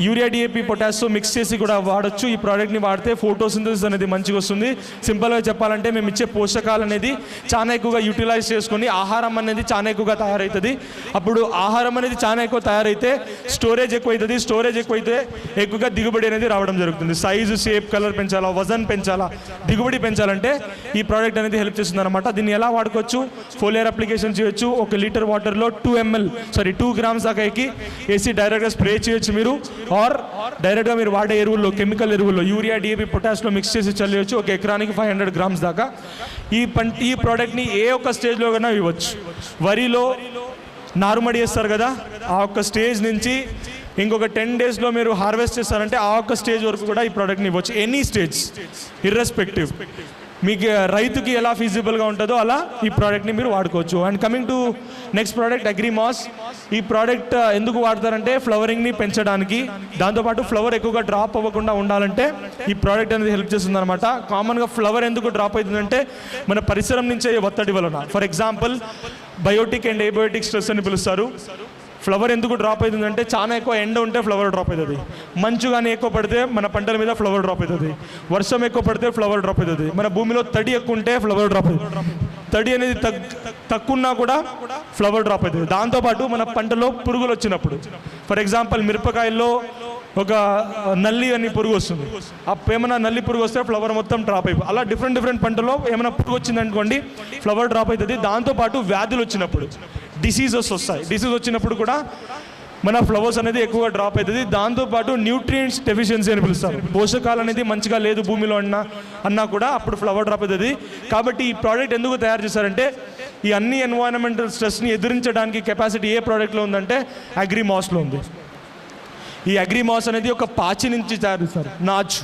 యూరియా డిఏపి పొటాష్తో మిక్స్ చేసి కూడా వాడచ్చు. ఈ ప్రోడక్ట్ని వాడితే ఫోటోసింథసిస్ అనేది మంచిగా వస్తుంది. సింపుల్గా చెప్పాలంటే మేము ఇచ్చే పోషకాలు అనేది చాలా ఎక్కువగా యూటిలైజ్ చేసుకొని ఆహారం అనేది చాలా ఎక్కువగా తయారవుతుంది. అప్పుడు ఆహారం అనేది చాలా ఎక్కువ తయారైతే స్టోరేజ్ ఎక్కువ అవుతుంది. స్టోరేజ్ ఎక్కువైతే ఎక్కువగా దిగుబడి అనేది రావడం జరుగుతుంది. సైజు, షేప్, కలర్ పెంచాలా, వజన్ పెంచాలా, దిగుబడి పెంచాలంటే ఈ ప్రోడక్ట్ అనేది హెల్ప్ చేస్తుంది అనమాట. దీన్ని ఎలా వాడుకోవచ్చు? ఫోలియర్ అప్లికేషన్ చేయొచ్చు. 1 లీటర్ వాటర్లో 2 గ్రామ్స్ దాకా ఎక్కి వేసి డైరెక్ట్గా స్ప్రే చేయొచ్చు మీరు. ఆర్ డైరెక్ట్గా మీరు వాడే ఎరువుల్లో, కెమికల్ ఎరువుల్లో యూరియా డిఏపి పొటాష్లో మిక్స్ చేసి చల్లేయచ్చు. ఒక ఎకరానికి 500 గ్రామ్స్ దాకా. ఈ ప్రోడక్ట్ని ఏ ఒక్క స్టేజ్లో కన్నా ఇవ్వచ్చు. వరిలో నారుమడి వేస్తారు కదా, ఆ ఒక్క స్టేజ్ నుంచి ఇంకొక 10 డేస్లో మీరు హార్వెస్ట్ చేస్తారంటే ఆ ఒక్క స్టేజ్ వరకు కూడా ఈ ప్రోడక్ట్ని ఇవ్వచ్చు. ఎనీ స్టేజ్ ఇర్రెస్పెక్టివ్ మీకు రైతుకి ఎలా ఫీజిబుల్గా ఉంటుందో అలా ఈ ప్రోడక్ట్ని మీరు వాడుకోవచ్చు. And coming to next product అగ్రిమాస్. ఈ ప్రోడక్ట్ ఎందుకు వాడతారంటే ఫ్లవరింగ్ని పెంచడానికి, దాంతోపాటు ఫ్లవర్ ఎక్కువగా డ్రాప్ అవ్వకుండా ఉండాలంటే ఈ ప్రోడక్ట్ అనేది హెల్ప్ చేస్తుంది అనమాట. కామన్గా ఫ్లవర్ ఎందుకు డ్రాప్ అవుతుందంటే మన పరిసరం నుంచే ఒత్తిడి వలన. For example biotic and abiotic stress అని పిలుస్తారు. ఫ్లవర్ ఎందుకు డ్రాప్ అవుతుందంటే చాలా ఎక్కువ ఎండ ఉంటే ఫ్లవర్ డ్రాప్ అవుతుంది, మంచు కానీ ఎక్కువ పడితే మన పంటల మీద ఫ్లవర్ డ్రాప్ అవుతుంది, వర్షం ఎక్కువ పడితే ఫ్లవర్ డ్రాప్ అవుతుంది, మన భూమిలో తడి ఎక్కువ ఉంటే ఫ్లవర్ డ్రాప్ అవుతుంది, తడి అనేది తక్కువన్నా కూడా ఫ్లవర్ డ్రాప్ అవుతుంది. దాంతోపాటు మన పంటలో పురుగులు వచ్చినప్పుడు, ఫర్ ఎగ్జాంపుల్ మిరపకాయల్లో ఒక నల్లి అని పురుగు వస్తుంది, ఏమైనా నల్లి పురుగు వస్తే ఫ్లవర్ మొత్తం డ్రాప్ అయిపోయి, అలా డిఫరెంట్ పంటలో ఏమైనా పురుగు వచ్చిందనుకోండి ఫ్లవర్ డ్రాప్ అవుతుంది. దాంతోపాటు వ్యాధులు వచ్చినప్పుడు, డిసీజెస్ వస్తాయి, డిసీజ్ వచ్చినప్పుడు కూడా మన ఫ్లవర్స్ అనేది ఎక్కువగా డ్రాప్ అవుతుంది. దాంతోపాటు న్యూట్రియంట్స్ డెఫిషియన్సీ అని పిలుస్తారు. పోషకాలు అనేది మంచిగా లేదు భూమిలో అన్నా కూడా అప్పుడు ఫ్లవర్ డ్రాప్ అవుతుంది. కాబట్టి ఈ ప్రోడక్ట్ ఎందుకు తయారు చేశారంటే ఈ అన్ని ఎన్వైరన్మెంటల్ స్ట్రెస్ని ఎదిరించడానికి కెపాసిటీ ఏ ప్రోడక్ట్లో ఉందంటే అగ్రిమాస్లో ఉంది. ఈ అగ్రిమాస్ అనేది ఒక పాచి నుంచి తయారు చేస్తారు, నాచు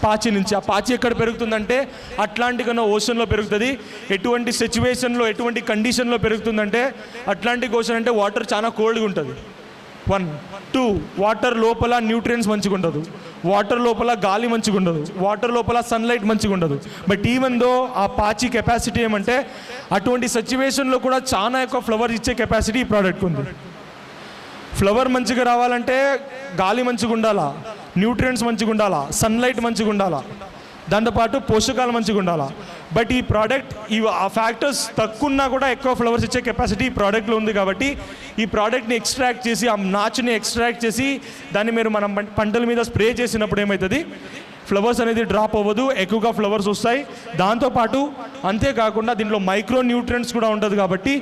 పాచి నుంచి. ఆ పాచి ఎక్కడ పెరుగుతుందంటే అట్లాంటిక్ అన్న ఓషన్లో పెరుగుతుంది. ఎటువంటి సిచ్యువేషన్లో, ఎటువంటి కండిషన్లో పెరుగుతుందంటే అట్లాంటిక్ ఓషన్ అంటే వాటర్ చాలా కోల్డ్గా ఉంటుంది. 1, 2 వాటర్ లోపల న్యూట్రియంట్స్ మంచిగా ఉండదు, వాటర్ లోపల గాలి మంచిగా ఉండదు, వాటర్ లోపల సన్లైట్ మంచిగా ఉండదు. బట్ ఈవెన్ దో ఆ పాచి కెపాసిటీ ఏమంటే అటువంటి సిచ్యువేషన్లో కూడా చాలా ఎక్కువ ఫ్లవర్ ఇచ్చే కెపాసిటీ ఈ ప్రోడక్ట్ ఉంది. ఫ్లవర్ మంచిగా రావాలంటే గాలి మంచిగా ఉండాలా, న్యూట్రియంట్స్ మంచిగా ఉండాలా, సన్లైట్ మంచిగా ఉండాలా, దాంతోపాటు పోషకాలు మంచిగా ఉండాలా. బట్ ఈ ప్రోడక్ట్ ఆ ఫ్యాక్టర్స్ తక్కువన్నా కూడా ఎక్కువ ఫ్లవర్స్ ఇచ్చే కెపాసిటీ ఈ ప్రోడక్ట్లో ఉంది. కాబట్టి ఈ ప్రోడక్ట్ని ఎక్స్ట్రాక్ట్ చేసి, ఆ నాచుని ఎక్స్ట్రాక్ట్ చేసి దాన్ని మీరు మనం పంటల మీద స్ప్రే చేసినప్పుడు ఏమవుతుంది, ఫ్లవర్స్ అనేది డ్రాప్ అవ్వదు, ఎక్కువగా ఫ్లవర్స్ వస్తాయి. దాంతోపాటు అంతేకాకుండా దీంట్లో మైక్రో న్యూట్రియంట్స్ కూడా ఉంటుంది. కాబట్టి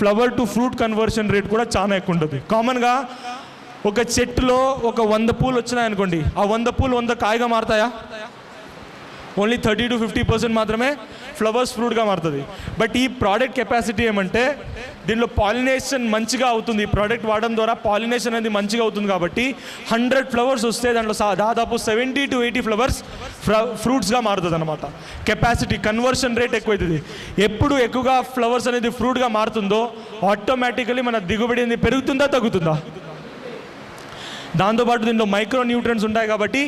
flower to fruit conversion rate కూడా చాలా ఎక్కువ ఉంటుంది. కామన్గా ఒక చెట్టులో ఒక 100 పూలు వచ్చినాయనుకోండి, ఆ 100 పూలు 100 కాయగా మారుతాయా? ఓన్లీ 30 to 50% మాత్రమే ఫ్లవర్స్ ఫ్రూట్గా మారుతుంది. బట్ ఈ ప్రోడక్ట్ కెపాసిటీ ఏమంటే దీనిలో పాలినేషన్ మంచిగా అవుతుంది. ఈ ప్రోడక్ట్ వాడడం ద్వారా పాలినేషన్ అనేది మంచిగా అవుతుంది. కాబట్టి 100 ఫ్లవర్స్ వస్తే దాంట్లో దాదాపు 70 to 80 ఫ్లవర్స్ ఫ్రూట్స్గా మారుతుంది అనమాట. కెపాసిటీ కన్వర్షన్ రేట్ ఎక్కువవుతుంది. ఎప్పుడు ఎక్కువగా ఫ్లవర్స్ అనేది ఫ్రూట్గా మారుతుందో ఆటోమేటికలీ మన దిగుబడి అనేది పెరుగుతుందా తగ్గుతుందా? దాంతోపాటు దీంట్లో మైక్రో న్యూట్రియంట్స్ ఉంటాయి. కాబట్టి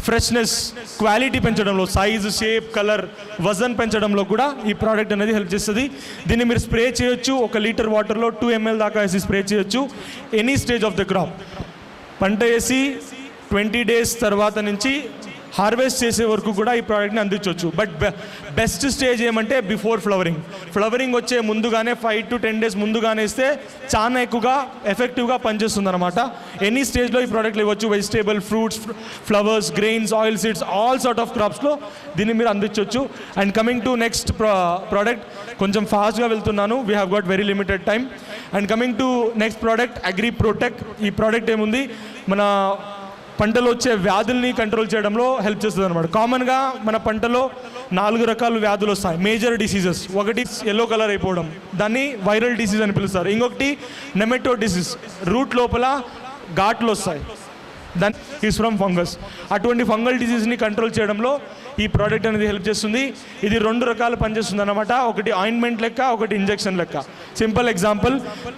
ఫ్రెష్నెస్, క్వాలిటీ పెంచడంలో, సైజ్, షేప్, కలర్, వజన్ పెంచడంలో కూడా ఈ ప్రోడక్ట్ అనేది హెల్ప్ చేస్తుంది. దీన్ని మీరు స్ప్రే చేయొచ్చు. 1 లీటర్ వాటర్లో 2 ml దాకా వేసి స్ప్రే చేయొచ్చు. Any stage of the crop. పంట వేసి 20 డేస్ తర్వాత నుంచి హార్వెస్ట్ చేసే వరకు కూడా ఈ ప్రోడక్ట్ని అందించవచ్చు. బట్ బెస్ట్ స్టేజ్ ఏమంటే బిఫోర్ ఫ్లవరింగ్ వచ్చే ముందుగానే 5 to 10 days ముందుగానే ఇస్తే చాలా ఎక్కువగా ఎఫెక్టివ్గా పనిచేస్తుంది అనమాట. ఎనీ స్టేజ్లో ఈ ప్రోడక్ట్లు ఇవ్వచ్చు. Vegetable, fruits, flowers, grains, oil seeds, all sort of క్రాప్స్లో దీన్ని మీరు అందించవచ్చు. And coming to next product, కొంచెం ఫాస్ట్గా వెళ్తున్నాను, we have got very limited time. And coming to next product, agri protect. ఈ ప్రోడక్ట్ ఏముంది, మన పంటలో వచ్చే వ్యాధుల్ని కంట్రోల్ చేయడంలో హెల్ప్ చేస్తుంది అనమాట. కామన్గా మన పంటలో 4 రకాల వ్యాధులు వస్తాయి, మేజర్ డిసీజెస్. ఒకటి ఎల్లో కలర్ అయిపోవడం, దాన్ని వైరల్ డిసీజ్ అని పిలుస్తారు. ఇంకొకటి నెమెటో డిసీజ్, రూట్ లోపల ఘాట్లు వస్తాయి, దాని ఈజ్ ఫ్రమ్ ఫంగస్. అటువంటి ఫంగల్ డిసీజ్ని కంట్రోల్ చేయడంలో ఈ ప్రోడక్ట్ అనేది హెల్ప్ చేస్తుంది. ఇది 2 రకాలు పనిచేస్తుంది అనమాట. ఒకటి ఆయింట్మెంట్ లెక్క, ఒకటి ఇంజెక్షన్ లెక్క. సింపుల్ ఎగ్జాంపుల్,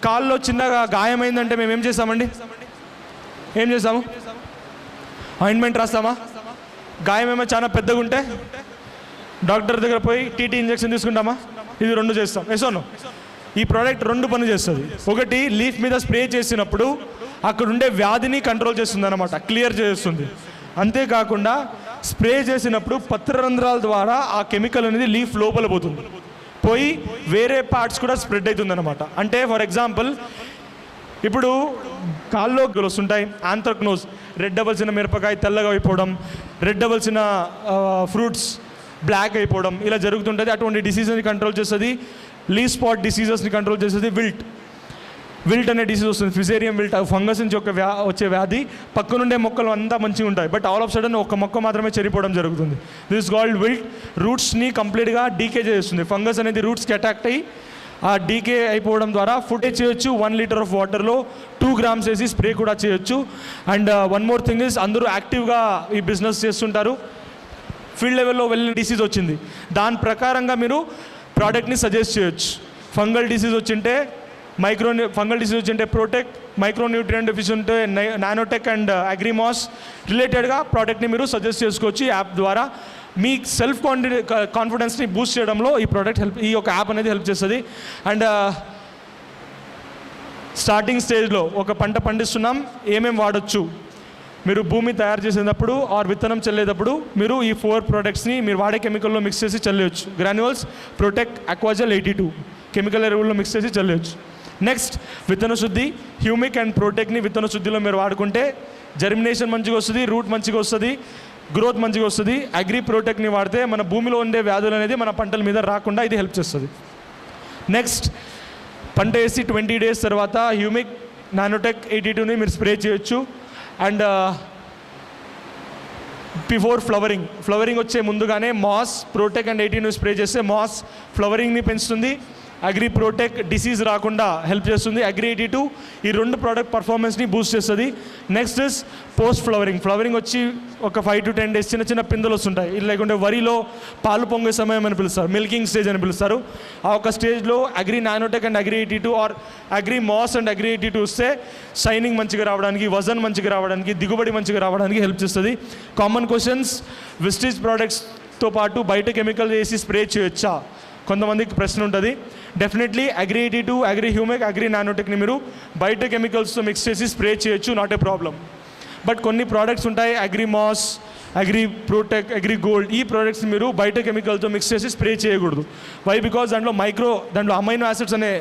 కాల్లో చిన్నగా గాయమైందంటే మేము ఏం చేస్తామండి, ఏం చేస్తాము? ఆయింట్మెంట్ రాస్తామా? గాయం ఏమో చాలా పెద్దగా ఉంటే డాక్టర్ దగ్గర పోయి టీటీ ఇంజెక్షన్ తీసుకుంటామా? ఇది 2 చేస్తాం. ఎసోను ఈ ప్రోడక్ట్ 2 పని చేస్తుంది. ఒకటి, లీఫ్ మీద స్ప్రే చేసినప్పుడు అక్కడ ఉండే వ్యాధిని కంట్రోల్ చేస్తుంది అనమాట, క్లియర్ చేస్తుంది. అంతేకాకుండా స్ప్రే చేసినప్పుడు పత్రరంధ్రాల ద్వారా ఆ కెమికల్ అనేది లీఫ్ లోపల పోయి వేరే పార్ట్స్ కూడా స్ప్రెడ్ అవుతుంది అనమాట. అంటే ఫర్ ఎగ్జాంపుల్, ఇప్పుడు కాల్లో వస్తుంటాయి ఆంథ్రక్నోజ్, రెడ్ అవ్వాల్సిన మిరపకాయ తెల్లగా అయిపోవడం, రెడ్ అవ్వాల్సిన ఫ్రూట్స్ బ్లాక్ అయిపోవడం, ఇలా జరుగుతుంటుంది. అటువంటి డిసీజెస్ని కంట్రోల్ చేస్తుంది. లీఫ్ స్పాట్ డిసీజెస్ని కంట్రోల్ చేస్తుంది. విల్ట్ అనే డిసీజ్ వస్తుంది, ఫిజేరియం విల్ట్, ఫంగస్ నుంచి వచ్చే వ్యాధి. పక్కనుండే మొక్కలు అంతా మంచిగా ఉంటాయి, బట్ ఆల్ ఆఫ్ సడన్ ఒక మొక్క మాత్రమే చెడిపోవడం జరుగుతుంది. This called wilt. రూట్స్ని కంప్లీట్గా డీకే చేస్తుంది. ఫంగస్ అనేది రూట్స్కి అటాక్ అయ్యి ఆ డీకే అయిపోవడం ద్వారా ఫుడ్ చేయొచ్చు. 1 లీటర్ ఆఫ్ వాటర్లో 2 grams వేసి స్ప్రే కూడా చేయొచ్చు. And one more thing is, అందరూ యాక్టివ్గా ఈ బిజినెస్ చేస్తుంటారు. ఫీల్డ్ లెవెల్లో వెళ్ళిన డిసీజ్ వచ్చింది, దాని ప్రకారంగా మీరు ప్రోడక్ట్ని సజెస్ట్ చేయొచ్చు. ఫంగల్ డిసీజ్ వచ్చింటే ప్రొటెక్ట్, మైక్రోన్యూట్రియంట్ డెఫిషియెంట్ ఉంటే నానోటెక్ అండ్ అగ్రిమాస్ రిలేటెడ్గా ప్రోడక్ట్ని మీరు సజెస్ట్ చేసుకోవచ్చు. ఈ యాప్ ద్వారా మీ సెల్ఫ్ కాన్ఫిడెన్స్ని బూస్ట్ చేయడంలో ఈ యొక్క యాప్ అనేది హెల్ప్ చేస్తుంది. అండ్ స్టార్టింగ్ స్టేజ్లో ఒక పంట పండిస్తున్నాం, ఏమేమి వాడచ్చు, మీరు భూమి తయారు చేసేటప్పుడు ఆర్ విత్తనం చల్లేటప్పుడు మీరు ఈ 4 ప్రోడక్ట్స్ని మీరు వాడే కెమికల్లో మిక్స్ చేసి చల్లేయచ్చు. గ్రాన్యువల్స్, ప్రొటెక్ట్, అక్వాజల్ 82 కెమికల్ ఎరువుల్లో మిక్స్ చేసి చల్లేయచ్చు. నెక్స్ట్, విత్తన శుద్ధి, హ్యూమిక్ అండ్ ప్రొటెక్ట్ని విత్తన శుద్ధిలో మీరు వాడుకుంటే జర్మినేషన్ మంచిగా వస్తుంది, రూట్ మంచిగా వస్తుంది, గ్రోత్ మంచిగా వస్తుంది. అగ్రి ప్రొటెక్ట్ని వాడితే మన భూమిలో ఉండే వ్యాధులు అనేది మన పంటల మీద రాకుండా ఇది హెల్ప్ చేస్తుంది. నెక్స్ట్, పంట వేసి 20 days తర్వాత హ్యూమిక్, నానోటెక్ 82ని మీరు స్ప్రే చేయొచ్చు. అండ్ బిఫోర్ ఫ్లవరింగ్ వచ్చే ముందుగానే మాస్, ప్రొటెక్ అండ్ 18 స్ప్రే చేస్తే మాస్ ఫ్లవరింగ్ని పెంచుతుంది. అగ్రి ప్రొటెక్ డిసీజ్ రాకుండా హెల్ప్ చేస్తుంది. అగ్రి 82 ఈ 2 ప్రోడక్ట్ పర్ఫార్మెన్స్ని బూస్ట్ చేస్తుంది. నెక్స్ట్ ఇస్ పోస్ట్ ఫ్లవరింగ్ వచ్చి ఒక 5 to 10 days చిన్న పిందెలు వస్తుంటాయి. ఇది లేకుంటే వరిలో పాలు పొంగే సమయం అని పిలుస్తారు, మిల్కింగ్ స్టేజ్ అని పిలుస్తారు. ఆ ఒక స్టేజ్లో agri nanotech and agri 82 or agri mass and agri 82 వస్తే షైనింగ్ మంచిగా రావడానికి, వజన్ మంచిగా రావడానికి, దిగుబడి మంచిగా రావడానికి హెల్ప్ చేస్తుంది. కామన్ క్వశ్చన్స్, విస్టీజ్ ప్రోడక్ట్స్తో పాటు బయట కెమికల్ వేసి స్ప్రే చేయొచ్చా, కొంతమందికి ప్రశ్న ఉంటుంది. Definitely agri 82, agri humic, agri నానోటెక్ని మీరు బయట కెమికల్స్తో మిక్స్ చేసి స్ప్రే చేయొచ్చు, నాట్ ఏ ప్రాబ్లం. బట్ కొన్ని ప్రోడక్ట్స్ ఉంటాయి, agri mass, agri protect, agri gold, ఈ ప్రోడక్ట్స్ మీరు బయట కెమికల్తో మిక్స్ చేసి స్ప్రే చేయకూడదు. వై? బికాజ్ దాంట్లో అమైనో యాసిడ్స్ అనే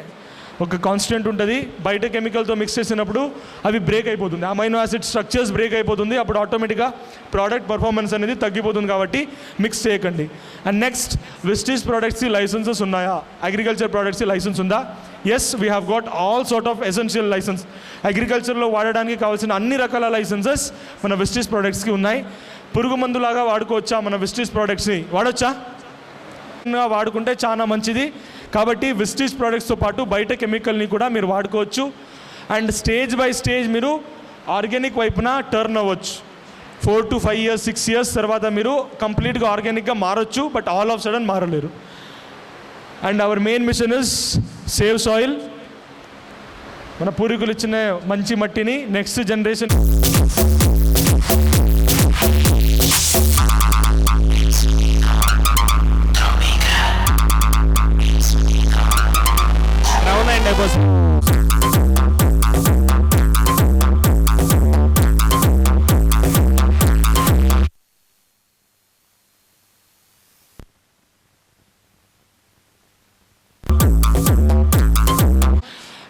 ఒక కాన్స్టెంట్ ఉంటుంది. బయట కెమికల్తో మిక్స్ చేసినప్పుడు అవి బ్రేక్ అయిపోతుంది, అమైనో యాసిడ్ స్ట్రక్చర్స్ బ్రేక్ అయిపోతుంది. అప్పుడు ఆటోమేటిక్గా ప్రోడక్ట్ పర్ఫార్మెన్స్ అనేది తగ్గిపోతుంది. కాబట్టి మిక్స్ చేయకండి. అండ్ నెక్స్ట్, విస్టీజ్ ప్రోడక్ట్స్కి లైసెన్సెస్ ఉన్నాయా? అగ్రికల్చర్ ప్రోడక్ట్స్కి లైసెన్స్ ఉందా? Yes, we have got all sort of essential license. అగ్రికల్చర్లో వాడడానికి కావాల్సిన అన్ని రకాల లైసెన్సెస్ మన విస్టీజ్ ప్రోడక్ట్స్కి ఉన్నాయి. పురుగు మందులాగా వాడుకోవచ్చా మన విస్టీజ్ ప్రోడక్ట్స్ని? వాడొచ్చా? వాడుకుంటే చాలా మంచిది. కాబట్టి విస్టీజ్ ప్రోడక్ట్స్తో పాటు బయట కెమికల్ని కూడా మీరు వాడుకోవచ్చు. అండ్ స్టేజ్ బై స్టేజ్ మీరు ఆర్గానిక్ వైపున టర్న్ అవ్వచ్చు. 4 to 5 years, 6 years తర్వాత మీరు కంప్లీట్గా ఆర్గానిక్గా మారచ్చు, బట్ ఆల్ ఆఫ్ సడన్ మారలేరు. And our main mission is save soil. మన పూర్వీకులు ఇచ్చిన మంచి మట్టిని next generation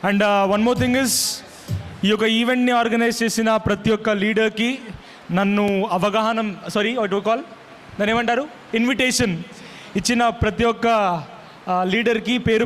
and one more thing is ఈ యొక్క ఈవెంట్ని ఆర్గనైజ్ చేసిన ప్రతి ఒక్క లీడర్కి నన్ను దాన్ని ఏమంటారు ఇన్విటేషన్ ఇచ్చిన ప్రతి ఒక్క లీడర్కి పేరు